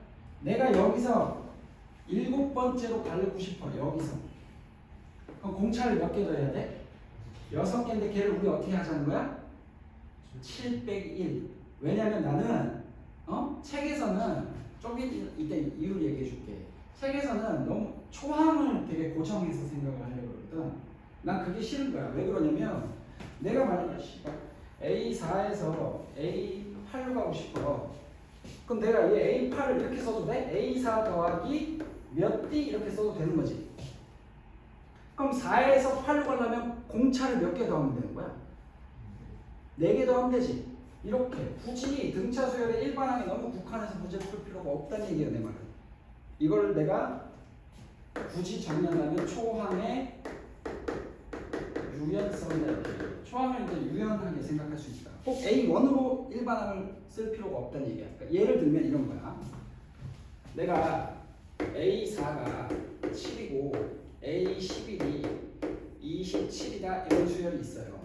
내가 여기서 7번째로 가려고 싶어. 여기서. 그럼 공차를 몇 개 더 해야 돼? 6개인데 걔를 우리 어떻게 하자는 거야? 7 빼기 1. 왜냐면 나는 책에서는 좀 이따 이유를 얘기해 줄게. 책에서는 너무 초항을 되게 고정해서 생각을 하려고 그러거든. 난 그게 싫은 거야. 왜 그러냐면 내가 만약에 A4에서 A8로 가고 싶어. 그럼 내가 얘 A8을 이렇게 써도 돼? A4 더하기 몇 D 이렇게 써도 되는 거지. 그럼 4에서 8로 가려면 공차를 몇 개 더하면 되는 거야? 4개 더하면 되지. 이렇게 굳이 등차 수열의 일반항에 너무 국한해서 문제를 풀 필요가 없다는 얘기야. 내 말은. 이걸 내가 굳이 정리한다면 초항의 유연성이다. 이렇게. 초항을 이제 유연하게 생각할 수 있다. 꼭 A1으로 일반항을 쓸 필요가 없다는 얘기야. 그러니까 예를 들면 이런 거야. 내가 A4가 7이고 A11이 27이다 이런 수열이 있어요.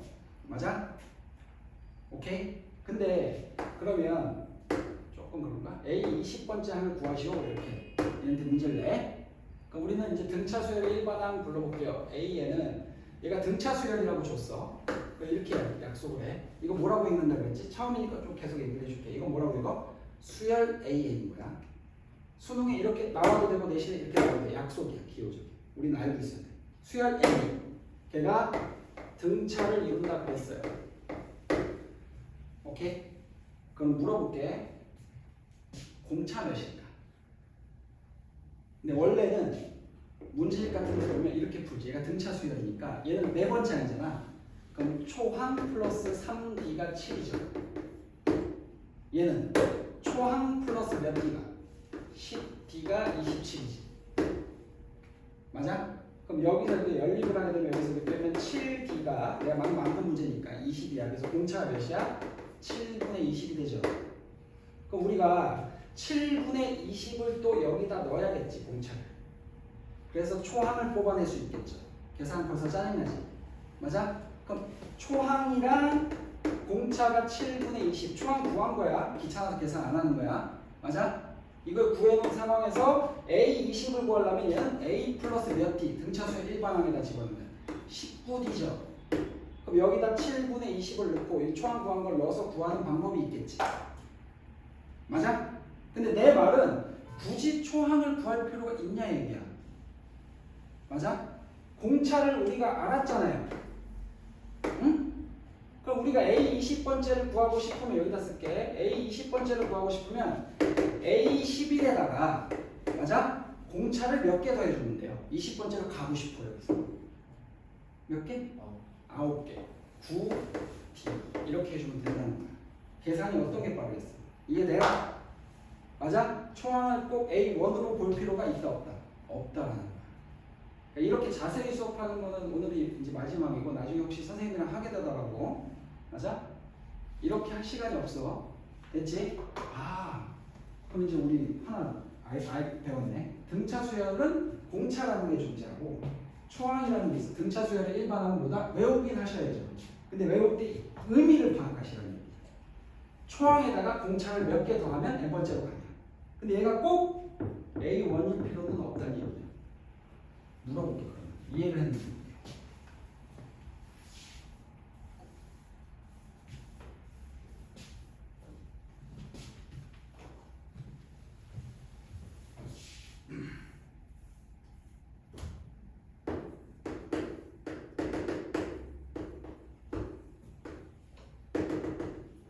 맞아? 오케이? 근데 그러면 조금 그런가? A20번째 항을 구하시오 이렇게 얘한테 문제를 내. 그럼 우리는 이제 등차 수열의 일반항 불러볼게요. A에는 얘가 등차 수열이라고 줬어. 이렇게 약속을 해. 이거 뭐라고 읽는다 그랬지? 처음이니까 좀 계속 얘기를 해줄게. 이거 뭐라고 읽어? 수열 AN인 거야. 수능에 이렇게 나와도 되고 내신에 이렇게 나와도 돼. 약속이야, 기호적이. 우리는 알고 있어야 돼. 수열 A. 걔가 등차를 이룬다 그랬어요. 오케이? 그럼 물어볼게. 공차 몇일까? 근데 원래는 문제집 같은 거 보면 이렇게 풀지. 얘가 등차 수열이니까 얘는 네 번째 아니잖아. 그럼 초항 플러스 3D가 7이죠. 얘는 초항 플러스 몇 D가? 10D가 27이지. 맞아? 그럼 여기서 이렇게 연립을 하게 되면 여기서 이렇게 빼면 7D가 내가 막 만든 문제니까 20이야. 그래서 공차가 몇이야? 7분의 20이 되죠. 그럼 우리가 7분의 20을 또 여기다 넣어야겠지, 공차를. 그래서 초항을 뽑아낼 수 있겠죠. 계산 벌써 짜증나지? 맞아? 그럼 초항이랑 공차가 7분의 20, 초항 구한 거야. 귀찮아서 계산 안 하는 거야. 맞아? 이걸 구해놓은 상황에서 A20을 구하려면 얘는 A 플러스 몇 D, 등차수의 일반항에다 집어넣으면 19D죠. 그럼 여기다 7분의 20을 넣고 이 초항 구한 걸 넣어서 구하는 방법이 있겠지. 맞아? 근데 내 말은 굳이 초항을 구할 필요가 있냐 얘기야. 맞아? 공차를 우리가 알았잖아요. 응? 그럼 우리가 A20번째를 구하고 싶으면 여기다 쓸게. A20번째를 구하고 싶으면 A11에다가 맞아? 공차를 몇 개 더해주면 돼요. 20번째로 가고 싶어요. 여기서 몇 개? 9개. 9D 이렇게 해주면 된다는 거야. 계산이 어떤 게 빠르겠어? 이해돼요? 맞아? 초항을 꼭 A1으로 볼 필요가 있다 없다? 없다라는 거야. 그러니까 이렇게 자세히 수업하는 거는 오늘이 이제 마지막이고 나중에 혹시 선생님이랑 하게 되더라고. 맞아? 이렇게 할 시간이 없어. 됐지? 아, 그럼 이제 우리 하나 아예 배웠네. 등차 수열은 공차라는 게 존재하고 초항이라는 게 있어. 등차 수열의 일반항은 뭐다? 외우긴 하셔야죠. 근데 외울 때 의미를 파악하시라는 얘기야. 초항에다가 공차를 몇 개 더하면 n번째로 가냐. 근데 얘가 꼭 A1일 필요는 없다는 얘기야. 물어볼게 그러면. 이해를 했는지.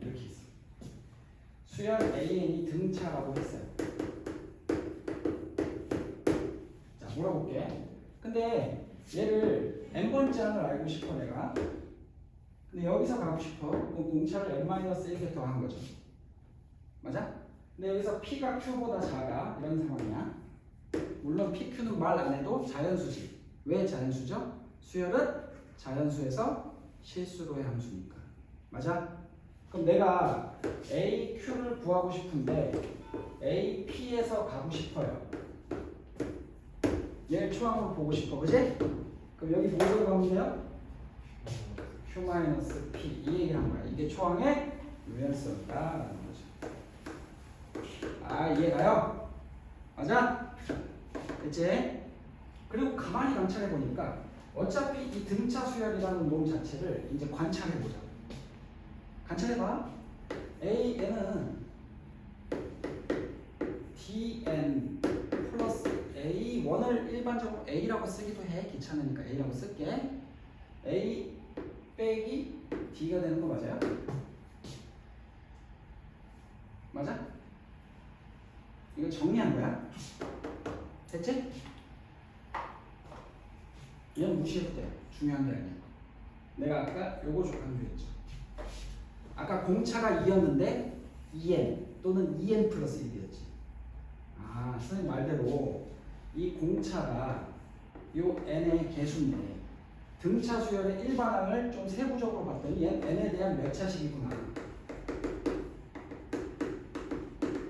이렇게 있어. 수열 AN이 등차라고 했어요. 자, 물어볼게. 근데 얘를 n번째 항을 알고 싶어 내가. 근데 여기서 가고 싶어. 그럼 공차를 n-1개 더한 거죠. 맞아? 근데 여기서 P가 Q보다 작아. 이런 상황이야. 물론 P, Q는 말 안 해도 자연수지. 왜 자연수죠? 수열은 자연수에서 실수로의 함수니까. 맞아? 그럼 내가 A, Q를 구하고 싶은데 A, P에서 가고 싶어요. 얘를 초항으로 보고 싶어, 그지? 그럼 여기 뭐로 가면 돼요? Q-P 이 얘기를 한 거야. 이게 초항의 유연성이다라는 거죠. 아, 이해가요? 맞아? 됐지? 그리고 가만히 관찰해 보니까 어차피 이 등차 수열이라는 놈 자체를 이제 관찰해 보자. 관찰해봐. AN은 DN 플러스 A1을 일반적으로 A라고 쓰기도 해. 귀찮으니까 A라고 쓸게. A 빼기 D가 되는 거 맞아요? 맞아? 이거 정리한 거야? 됐지? 얘는 무시해도 돼. 중요한 게 아니야. 내가 아까 요거 좀 강조했죠. 아까 공차가 2였는데 2n 또는 2n 플러스 1이었지. 아, 선생님 말대로 이 공차가 요 n의 개수인데 등차 수열의 일반항을 좀 세부적으로 봤더니 얘는 n에 대한 몇 차식이구나.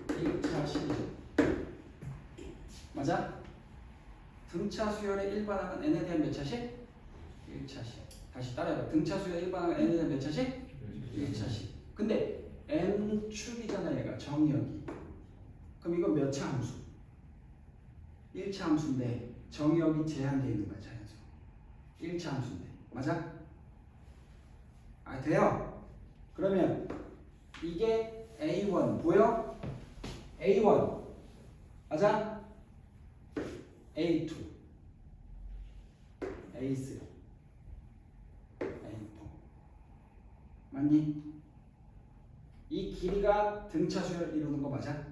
1차식이죠. 맞아? 등차 수열의 일반항은 n에 대한 몇 차식? 1차식. 다시 따라해봐. 등차 수열의 일반항은 n에 대한 몇 차식? 1차식. 근데 n축이잖아 얘가 정의역이. 그럼 이건 몇 차 함수? 1차 함수인데 정의역이 제한되어 있는 거야 자연수. 1차 함수인데. 맞아? 아 돼요? 그러면 이게 A1 보여? A1 맞아? A2 A3 A4 맞니? 이 길이가 등차 수열 이루는 거 맞아?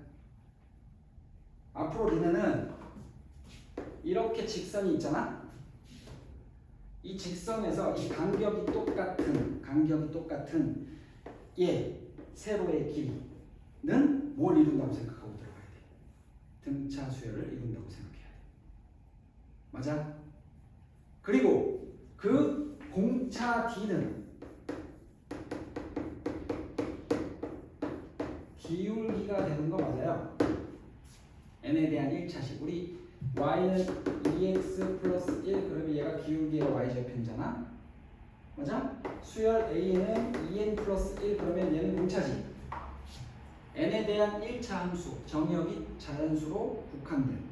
앞으로 니네는 이렇게 직선이 있잖아? 이 직선에서 이 간격이 똑같은 얘 세로의 길이는 뭘 이룬다고 생각하고 들어가야 돼? 등차 수열을 이룬다고 생각해야 돼. 맞아? 그리고 그 공차 D는 기울기가 되는 거 맞아요? n에 대한 1차식 우리 y는 2x 플러스 1 그러면 얘가 기울기의 y절편이잖아 맞아? 수열 a는 2n 플러스 1 그러면 얘는 공차지 n에 대한 1차 함수 정의역이 자연수로 국한된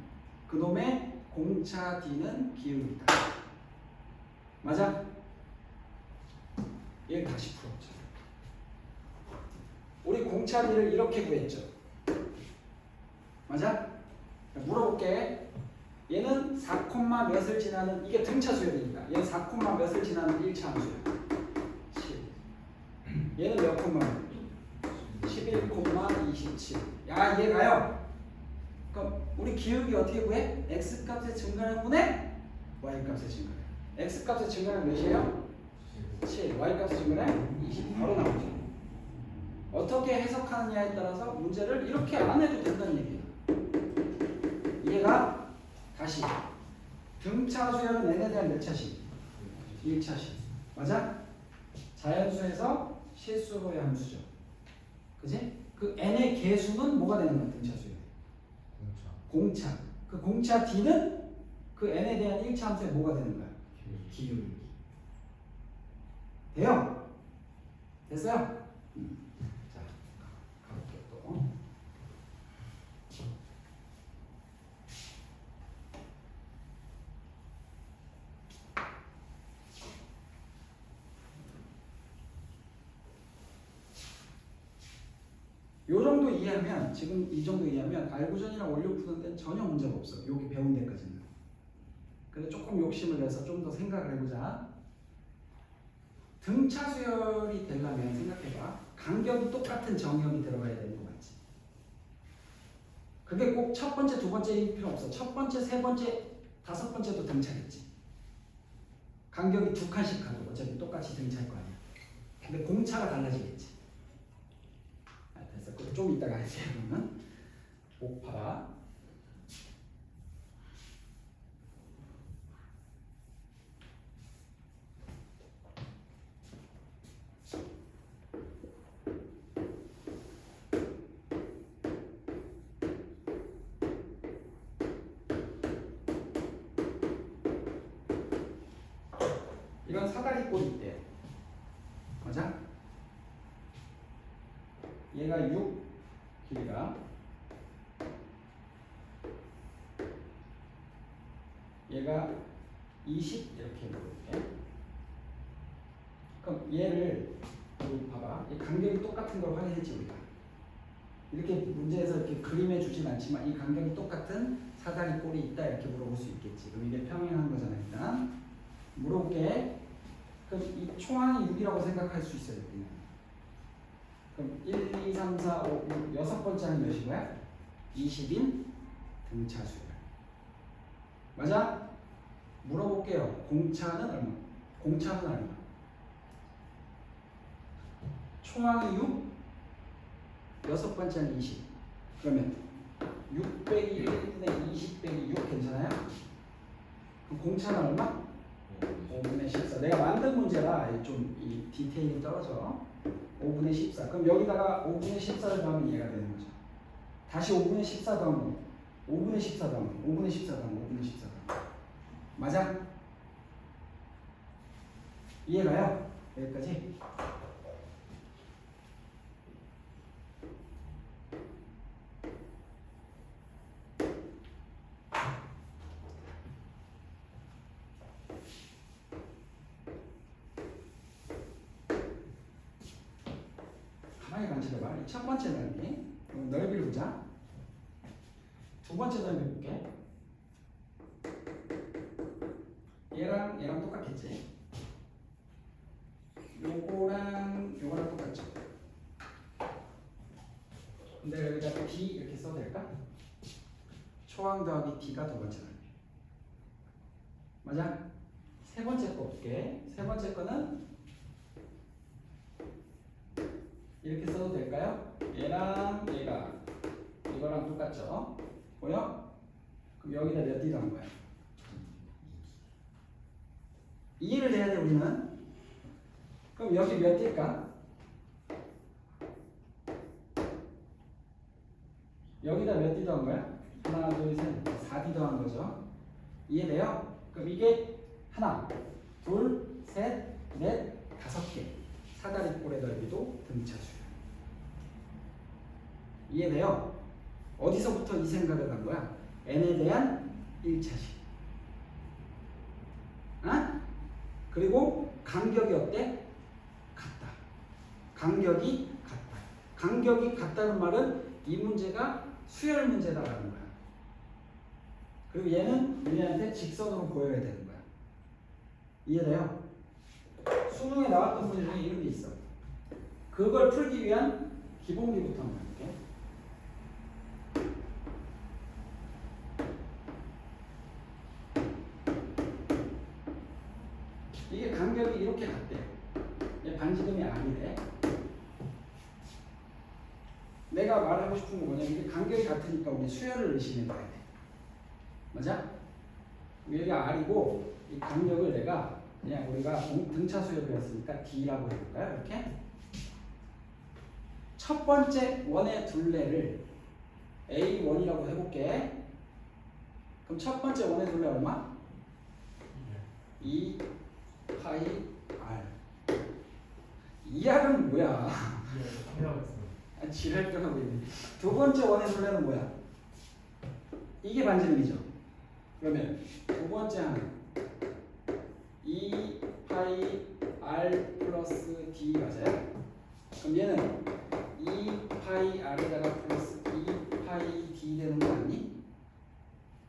그놈의 공차 D는 기울기다 맞아? 얘를 다시 풀어보자 우리 공차 D를 이렇게 구했죠 맞아? 물어볼게 얘는 4, 몇을 지나는 이게 등차 수열이니까 얘는 4, 몇을 지나는 1차 함수야 7 얘는 몇 콤마 11,27 야 얘가요 그럼 우리 기울기 어떻게 구해? x값의 증가량분의 y값의 증가량 x값의 증가량 몇이에요? 7 y값의 증가량 20 바로 나오죠 어떻게 해석하느냐에 따라서 문제를 이렇게 안 해도 된다는 얘기예요 얘가 다시 등차 수열은 n에 대한 몇 차식? 1차식 맞아? 자연수에서 실수로의 함수죠 그지? 그 n의 개수는 뭐가 되는 거야 등차 수열? 공차 그 공차 D는 그 n에 대한 1차 함수에 뭐가 되는 거야? 기울기 돼요? 됐어요? 자 가볼게요 또 요 정도 이해하면 지금 이 정도 이해하면 알고전이랑 원료 푸는 데는 전혀 문제가 없어 여기 배운 데까지는 근데 조금 욕심을 내서 좀 더 생각을 해보자 등차 수열이 되려면 생각해봐 간격이 똑같은 정역이 들어가야 되는 거 맞지? 그게 꼭 첫 번째, 두 번째일 필요 없어 첫 번째, 세 번째, 다섯 번째도 등차겠지 간격이 두 칸씩 가도 어차피 똑같이 등차일 거 아니야 근데 공차가 달라지겠지 됐어. 그거 좀 이따가 할게요. 그러면 목 봐봐. 이런 사다리 꼴이 있대요. 맞아? 얘가 6 길이가 얘가 20 이렇게 해볼게. 그럼 얘를 여기 봐봐. 이 간격이 똑같은 걸 확인했지 우리가. 이렇게 문제에서 이렇게 그림해 주진 않지만 이 간격이 똑같은 사다리 꼴이 있다 이렇게 물어볼 수 있겠지. 그럼 이게 평행한 거잖아 일단. 물어볼게. 그럼 이 총항이 6이라고 생각할 수 있어요 우리는. 그럼 1, 2, 3, 4, 5, 6 여섯 번째는 몇이고요? 20인 등차 수열. 맞아? 물어볼게요. 공차는 얼마? 공차는 얼마? 총항이 6, 여섯 번째는 20. 그러면 6 빼기 1분의 20 빼기 6 괜찮아요? 그럼 공차는 얼마? 5분의 14. 내가 만든 문제라 좀 이 디테일이 떨어져. 5분의 14. 그럼 여기다가 5분의 14를 더하면 얘가 되는 거죠. 다시 5분의 14 더하면 5분의 14 더하면 5분의 14 더하면 5분의 14 더하면 맞아? 이해가요? 여기까지? 정확하게 간직해봐. 이 첫 번째 넓이. 그럼 넓이를 보자. 두 번째 넓이 볼게. 얘랑 똑같겠지. 요거랑 똑같죠. 근데 여기다가 D 이렇게 써도 될까? 초항 더하기 D가 두 번째 넓이. 맞아? 세 번째 거 볼게. 세 번째 거는 이렇게 써도 될까요? 얘랑 얘가 이거랑 똑같죠? 보여? 그럼 여기다 몇 D 더한 거야? 이해를 해야 돼 우리는. 그럼 여기 몇 D일까? 여기다 몇 D 더한 거야? 하나, 둘, 셋, 4D 더한 거죠. 이해돼요? 그럼 이게 하나, 둘, 셋, 넷, 5개. 사다리꼴의 넓이도 등차수열. 이해돼요? 어디서부터 이 생각을 한 거야? n에 대한 1차식. 어? 그리고 간격이 어때? 같다. 간격이 같다. 간격이 같다는 말은 이 문제가 수열 문제다라는 거야. 그리고 얘는 우리한테 직선으로 보여야 되는 거야. 이해돼요? 수능에 나왔던 문제 중에 이런 게 있어. 그걸 풀기 위한 기본기부터 한번 해볼게. 이게 간격이 이렇게 같대요. 얘 반지름이 R이래. 내가 말하고 싶은 건 뭐냐면 이게 간격이 같으니까 우리 수열을 의심해봐야 돼. 맞아? 여기가 R이고 이 간격을 내가 그냥 우리가 등차 수열 배웠으니까 D라고 해볼까요? 이렇게 첫 번째 원의 둘레를 A1이라고 해볼게. 그럼 첫 번째 원의 둘레 얼마? 2 파이 R. 이 R은 뭐야? 아, 지랄병 하고 있네. 두 번째 원의 둘레는 뭐야? 이게 반지름이죠. 그러면 두 번째 하는 2 파이 R 플러스 D 맞아요? 그럼 얘는 2 파이 R에다가 플러스 2 파이 D 되는 거 아니?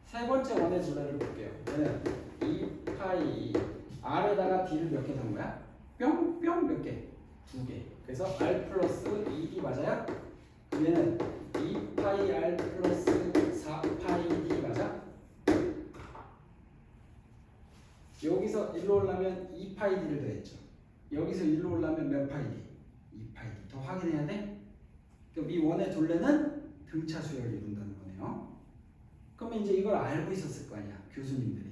세 번째 원의 둘레를 볼게요. 얘는 2 파이 R에다가 D를 몇 개 단 거야? 뿅뿅 몇 개? 2개. 그래서 R 플러스 2D 맞아요? 그럼 얘는 2 파이 R 플러스 4 파이 D 맞아? 여기서 1로 오려면 2 파이 D를 더했죠. 여기서 1로 오려면 몇 파이 D? 2 파이 D. 더 확인해야 돼? 그럼 이 원의 둘레는 등차 수열을 이룬다는 거네요. 그러면 이제 이걸 알고 있었을 거 아니야, 교수님들이.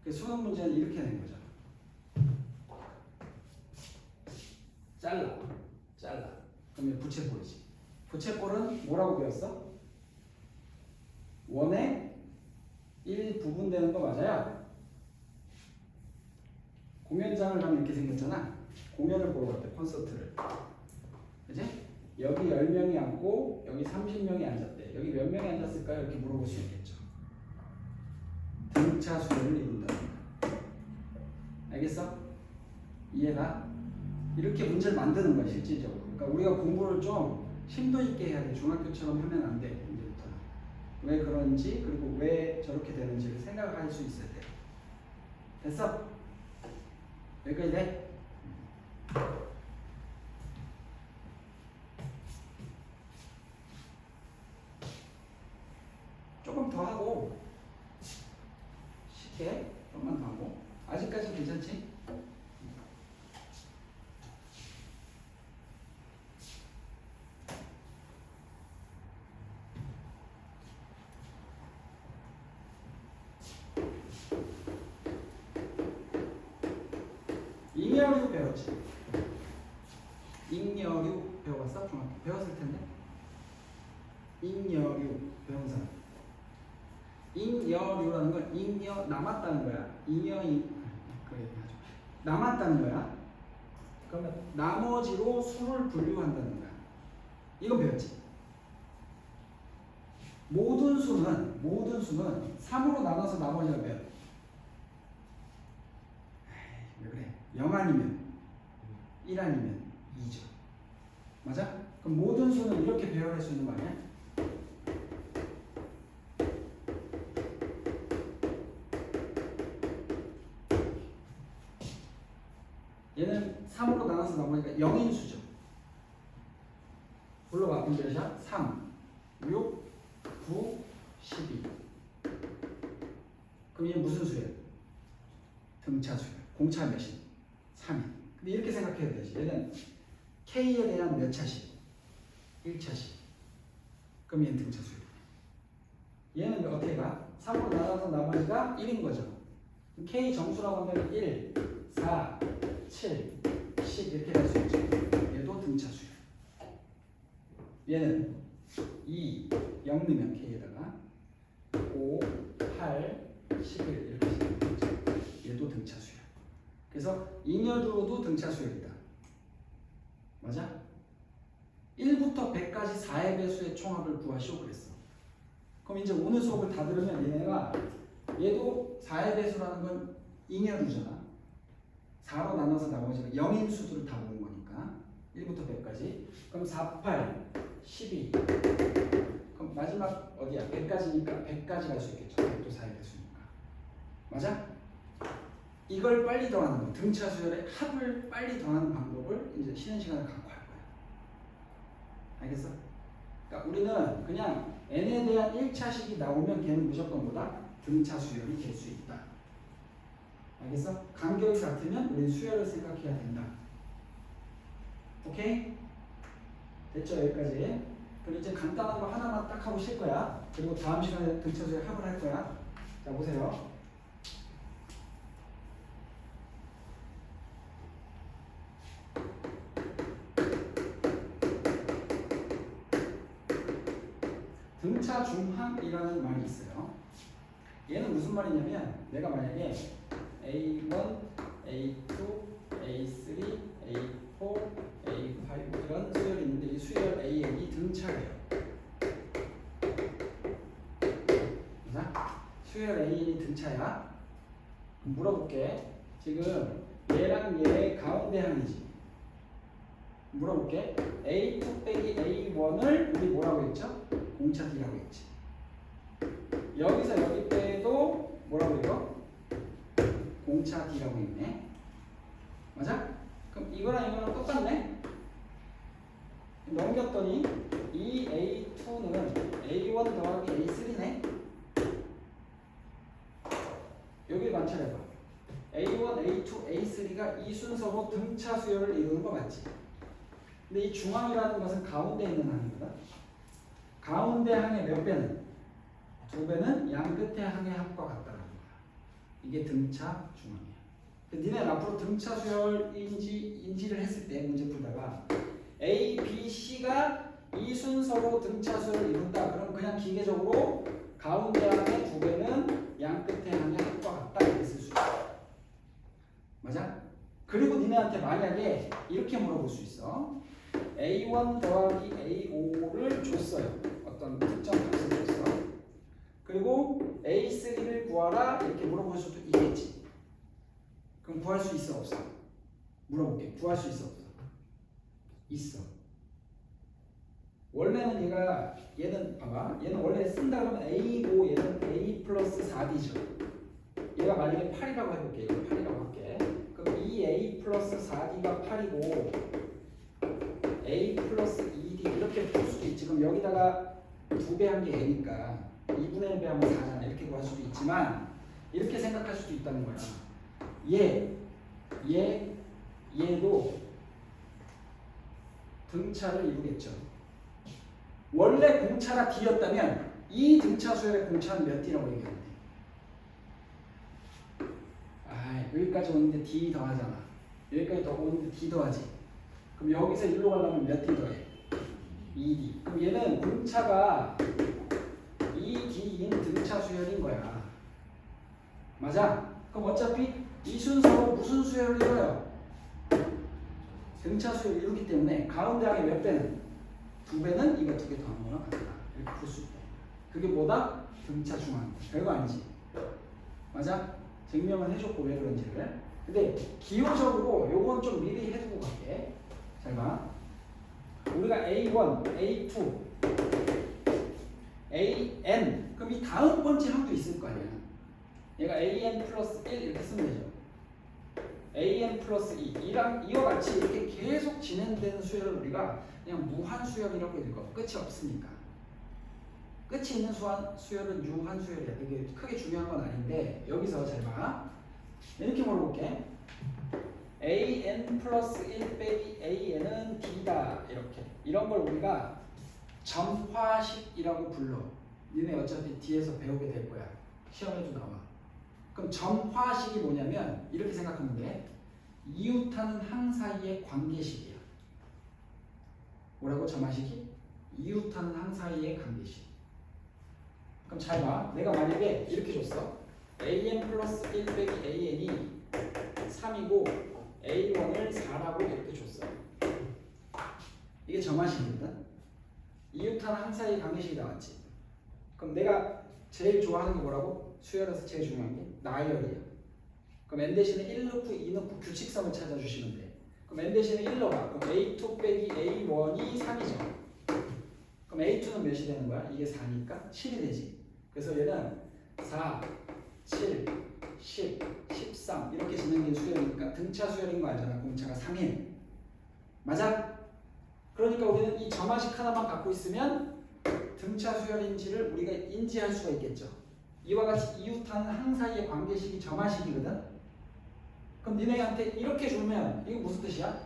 그래서 수능 문제는 이렇게 낸 거죠. 잘라. 그러면 부채꼴이지. 부채꼴은 뭐라고 배웠어? 원의 1 부분되는 거 맞아요? 공연장을 가면 이렇게 생겼잖아. 공연을 보러 갔대, 콘서트를. 그치? 여기 10명이 앉고 여기 30명이 앉았대. 여기 몇 명이 앉았을까요? 이렇게 물어볼 수 있겠죠. 등차 수열을 이룬다는 거야. 알겠어? 이해가? 이렇게 문제를 만드는 거야, 실질적으로. 그러니까 우리가 공부를 좀 심도 있게 해야 돼. 중학교처럼 하면 안 돼, 이제부터는. 왜 그런지, 그리고 왜 저렇게 되는지를 생각할 수 있어야 돼. 됐어? 여기까지 돼? 조금 더 하고 쉽게 좀만 더 하고 아직까지 괜찮지? 잉여류 배웠지? 잉여류 배워봤어? 중학교 배웠을 텐데. 잉여류 배운 사람. 잉여류라는 건 잉여 남았다는 거야. 잉여인 그래 가지고 남았다는 거야. 그러면 나머지로 수를 분류한다는 거야. 이건 배웠지? 모든 수는 3으로 나눠서 나머지가 몇? 왜 그래? 0 아니면 1 아니면 2죠. 맞아? 그럼 모든 수는 이렇게 배열할 수 있는 거 아니야? 얘는 3으로 나눠서 나머지가 0인 수죠. 불러봐. 몇이야? 3, 6, 9, 12. 그럼 얘 무슨 수야? 등차수야. 공차 몇이? 3이. 근데 이렇게 생각해야 되지. 얘는 K에 대한 몇 차식? 1차식. 그럼 얘는 등차수야. 얘는 어떻게 가? 3으로 나눠서 나머지가 1인 거죠. 그럼 K 정수라고 하면 1, 4, 7, 10 이렇게 갈 수 있죠. 얘도 등차수야. 얘는 2, 0 넣으면 K에다가 5, 8, 11 이렇게 시작되죠. 얘도 등차수야. 그래서 잉여도도 등차수열이다. 맞아? 1부터 100까지 4의 배수의 총합을 구하시오 그랬어. 그럼 이제 오늘 수업을 다 들으면 얘네가 얘도 4의 배수라는 건 잉여도잖아. 4로 나눠서 나머지가 0인 수들을 다 모은 거니까 1부터 100까지. 그럼 4, 8, 12. 그럼 마지막 어디야? 100까지니까 100까지 갈 수 있겠죠. 100도 4의 배수니까. 맞아? 이걸 빨리 더하는 거. 등차 수열의 합을 빨리 더하는 방법을 이제 쉬는 시간을 갖고 할 거야. 알겠어? 그러니까 우리는 그냥 n에 대한 1차식이 나오면 걔는 무조건 뭐다? 등차 수열이 될 수 있다. 알겠어? 간격이 같으면 우리는 수열을 생각해야 된다. 오케이? 됐죠? 여기까지. 그리고 이제 간단한 거 하나만 딱 하고 쉴 거야. 그리고 다음 시간에 등차 수열 합을 할 거야. 자, 보세요. 등차 중항이라는 말이 있어요. 얘는 무슨 말이냐면 내가 만약에 A1, A2, A3, A4, A5 이런 수열이 있는데 이 수열 A이 등차예요. 자, 수열 A이 등차야. 그럼 물어볼게. 지금 얘랑 얘 가운데 항이지. 물어볼게. A2 빼기 A1을 우리 뭐라고 했죠? 공차 D라고 했지. 여기서 여기 빼도 뭐라고 해요? 공차 D라고 했네. 맞아? 그럼 이거랑 똑같네? 넘겼더니 이 A2는 A1 더하기 A3네? 여기 관찰해봐. A1, A2, A3가 이 순서로 등차 수열을 이루는 거 맞지? 근데 이 중항이라는 것은 가운데 있는 항이거든. 가운데 항의 몇 배는? 2배는 양 끝의 항의 합과 같다라는 거야. 이게 등차 중항이야. 니네 앞으로 등차 수열 인지를 했을 때 문제 풀다가 A, B, C가 이 순서로 등차 수열을 이룬다. 그럼 그냥 기계적으로 가운데 항의 2배는 양 끝의 항의 합과 같다 이렇게 쓸 수 있어. 맞아? 그리고 니네한테 만약에 이렇게 물어볼 수 있어. A1 더하기 A5를 줬어요. 어떤 특정 값을 줬어. 그리고 A3를 구하라 이렇게 물어볼 수도 있겠지. 그럼 구할 수 있어 없어? 물어볼게. 구할 수 있어 없어? 있어. 원래는 얘는 봐봐. 얘는 원래 쓴다 그러면 A고 얘는 A 플러스 4D죠. 얘가 만약에 8이라고 해볼게. 이거 8이라고 할게. 그럼 이 A 플러스 4D가 8이고 A 플러스 2D 이렇게 풀 수도 있지. 그럼 여기다가 2배 한 게 A니까 2분의 1배 하면 4잖아. 이렇게 구할 수도 있지만 이렇게 생각할 수도 있다는 거야. 얘도 등차를 이루겠죠. 원래 공차가 D였다면 이 등차 수열의 공차는 몇 D라고 얘기하는데? 여기까지 오는데 D 더하잖아. 여기까지 더 오는데 D 더하지. 그럼 여기서 일로 가려면 몇 D 더해? 2D. 그럼 얘는 공차가 2D인 등차 수열인 거야. 맞아? 그럼 어차피 이 순서로 무슨 수열을 이뤄요? 등차 수열을 이루기 때문에 가운데 항의 몇 배는? 2배는 이거 2개 더하는 거랑 같다. 이렇게 풀 수 있다. 그게 뭐다? 등차 중항. 별거 아니지. 맞아? 증명은 해줬고 왜 그런지를. 근데 기호적으로 요건 좀 미리 해두고 갈게. 잘 봐. 우리가 A1, A2, AN 그럼 이 다음 번째 항도 있을 거 아니야. 얘가 AN 플러스 1 이렇게 쓰면 되죠. AN 플러스 2 이와 같이 이렇게 계속 진행되는 수열을 우리가 그냥 무한수열이라고 읽어. 끝이 없으니까. 끝이 있는 수열은 유한수열이야. 이게 크게 중요한 건 아닌데 여기서 잘 봐. 이렇게 물어볼게. AN 플러스 1 빼기 AN은 D다. 이렇게. 이런 걸 우리가 점화식이라고 불러. 니네 어차피 뒤에서 배우게 될 거야. 시험에도 나와. 그럼 점화식이 뭐냐면 이렇게 생각하면 돼. 이웃하는 항 사이의 관계식이야. 뭐라고 점화식이? 이웃하는 항 사이의 관계식. 그럼 잘 봐. 내가 만약에 이렇게 줬어. AN 플러스 1 빼기 AN이 3이고 A1을 4라고 이렇게 줬어. 이게 점화식이거든. 이웃하는 항 사이의 관계식이 나왔지. 그럼 내가 제일 좋아하는 게 뭐라고? 수열에서 제일 중요한 게 나열이야. 그럼 n 대신에 1 넣고 2 넣고 규칙성을 찾아주시면 돼. 그럼 n 대신에 1 넣어봐. 그럼 A2 빼기 A1이 3이죠. 그럼 A2는 몇이 되는 거야? 이게 4니까 7이 되지. 그래서 얘는 4, 7, 10, 13 이렇게 진행된 수열이니까 등차 수열인 거 알잖아. 공차가 3일. 맞아? 그러니까 우리는 이 점화식 하나만 갖고 있으면 등차 수열인지를 우리가 인지할 수가 있겠죠. 이와 같이 이웃하는 항 사이의 관계식이 점화식이거든. 그럼 니네한테 이렇게 주면 이거 무슨 뜻이야?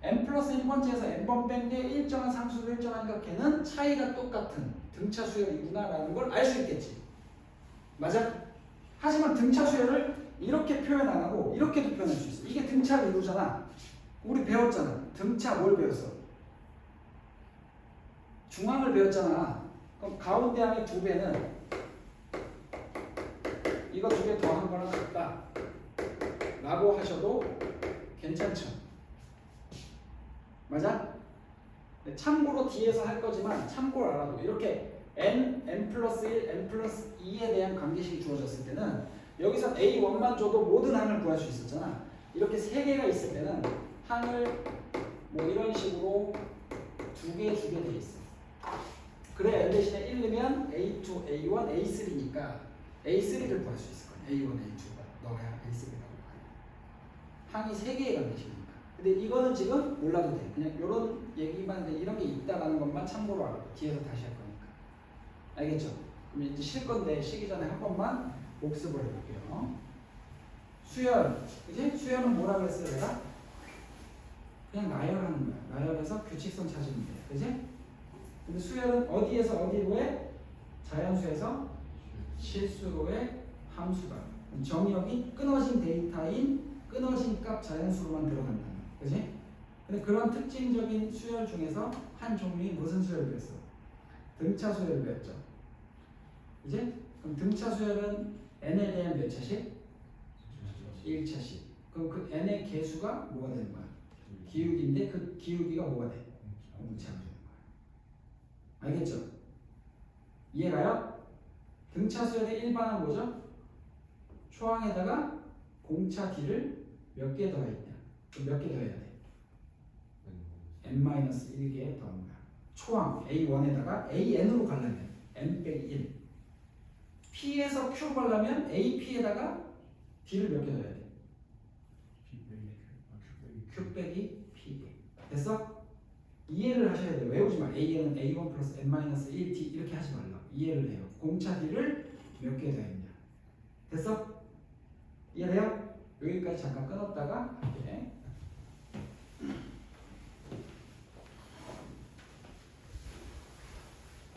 n 플러스 1번째에서 n번 뺀 게 일정한 상수로 일정하니까 걔는 차이가 똑같은 등차 수열이구나 라는 걸 알 수 있겠지. 맞아? 하지만 등차 수열을 이렇게 표현 안 하고 이렇게도 표현할 수 있어. 이게 등차를 이루잖아. 우리 배웠잖아. 등차 뭘 배웠어? 중앙을 배웠잖아. 그럼 가운데 항의 2배는 이거 2개 더한 거랑 같다 라고 하셔도 괜찮죠. 맞아? 참고로 뒤에서 할 거지만 참고로 알아도 이렇게 n 플러스 1, n 플러스 2에 대한 관계식이 주어졌을 때는 여기서 A1만 줘도 모든 항을 구할 수 있었잖아. 이렇게 3개가 있을 때는 항을 뭐 이런 식으로 2개 주게 돼 있어. 그래 n 대신에 1 넣으면 A2, A1, A3니까 A3를 구할 수 있을 거야. A1, A2가 넣어야 A3라고 봐요. 항이 3개의 관계식이니까. 근데 이거는 지금 몰라도 돼. 그냥 이런 얘기만 이런 게 있다라는 것만 참고로 알아. 뒤에서 다시 할 거니까. 알겠죠? 그럼 이제 실 건데 쉬기 전에 한 번만 복습을 해볼게요. 수열, 그지? 수열은 뭐라 그랬어요, 내가? 그냥 나열하는 거야. 나열해서 규칙성 찾으면 돼, 그지? 근데 수열은 어디에서 어디로 해? 자연수에서 실수로의 함수다. 정의역이 끊어진 데이터인 끊어진 값 자연수로만 들어간다는 거야, 그지? 근데 그런 특징적인 수열 중에서 한 종류이 무슨 수열을 배웠어? 등차 수열을 배웠죠. 이제 그럼 등차 수열은 n에 대한 몇 차식? 1차식. 그럼 그 n의 개수가 뭐가 되는 거야? 기울기인데 그 기울기가 뭐가 돼? 공차가 되는 거야. 알겠죠? 이해가요? 등차 수열의 일반은 뭐죠? 초항에다가 공차 d를 몇 개 더했냐? 그럼 몇 개 더해야 돼? n-1개 더한 거야. 초항 A1에다가 AN으로 가려면 n 빼기 1. P에서 Q 가려면 AP에다가 D를 몇 개 넣어야 돼? Q 빼기 P. 됐어? 이해를 하셔야 돼요. 외우지 마. AN은 A1 플러스 N-1 D 이렇게 하지 말라. 이해를 해요. 공차 D를 몇 개 더했냐. 됐어? 이해돼요? 여기까지 잠깐 끊었다가 할게.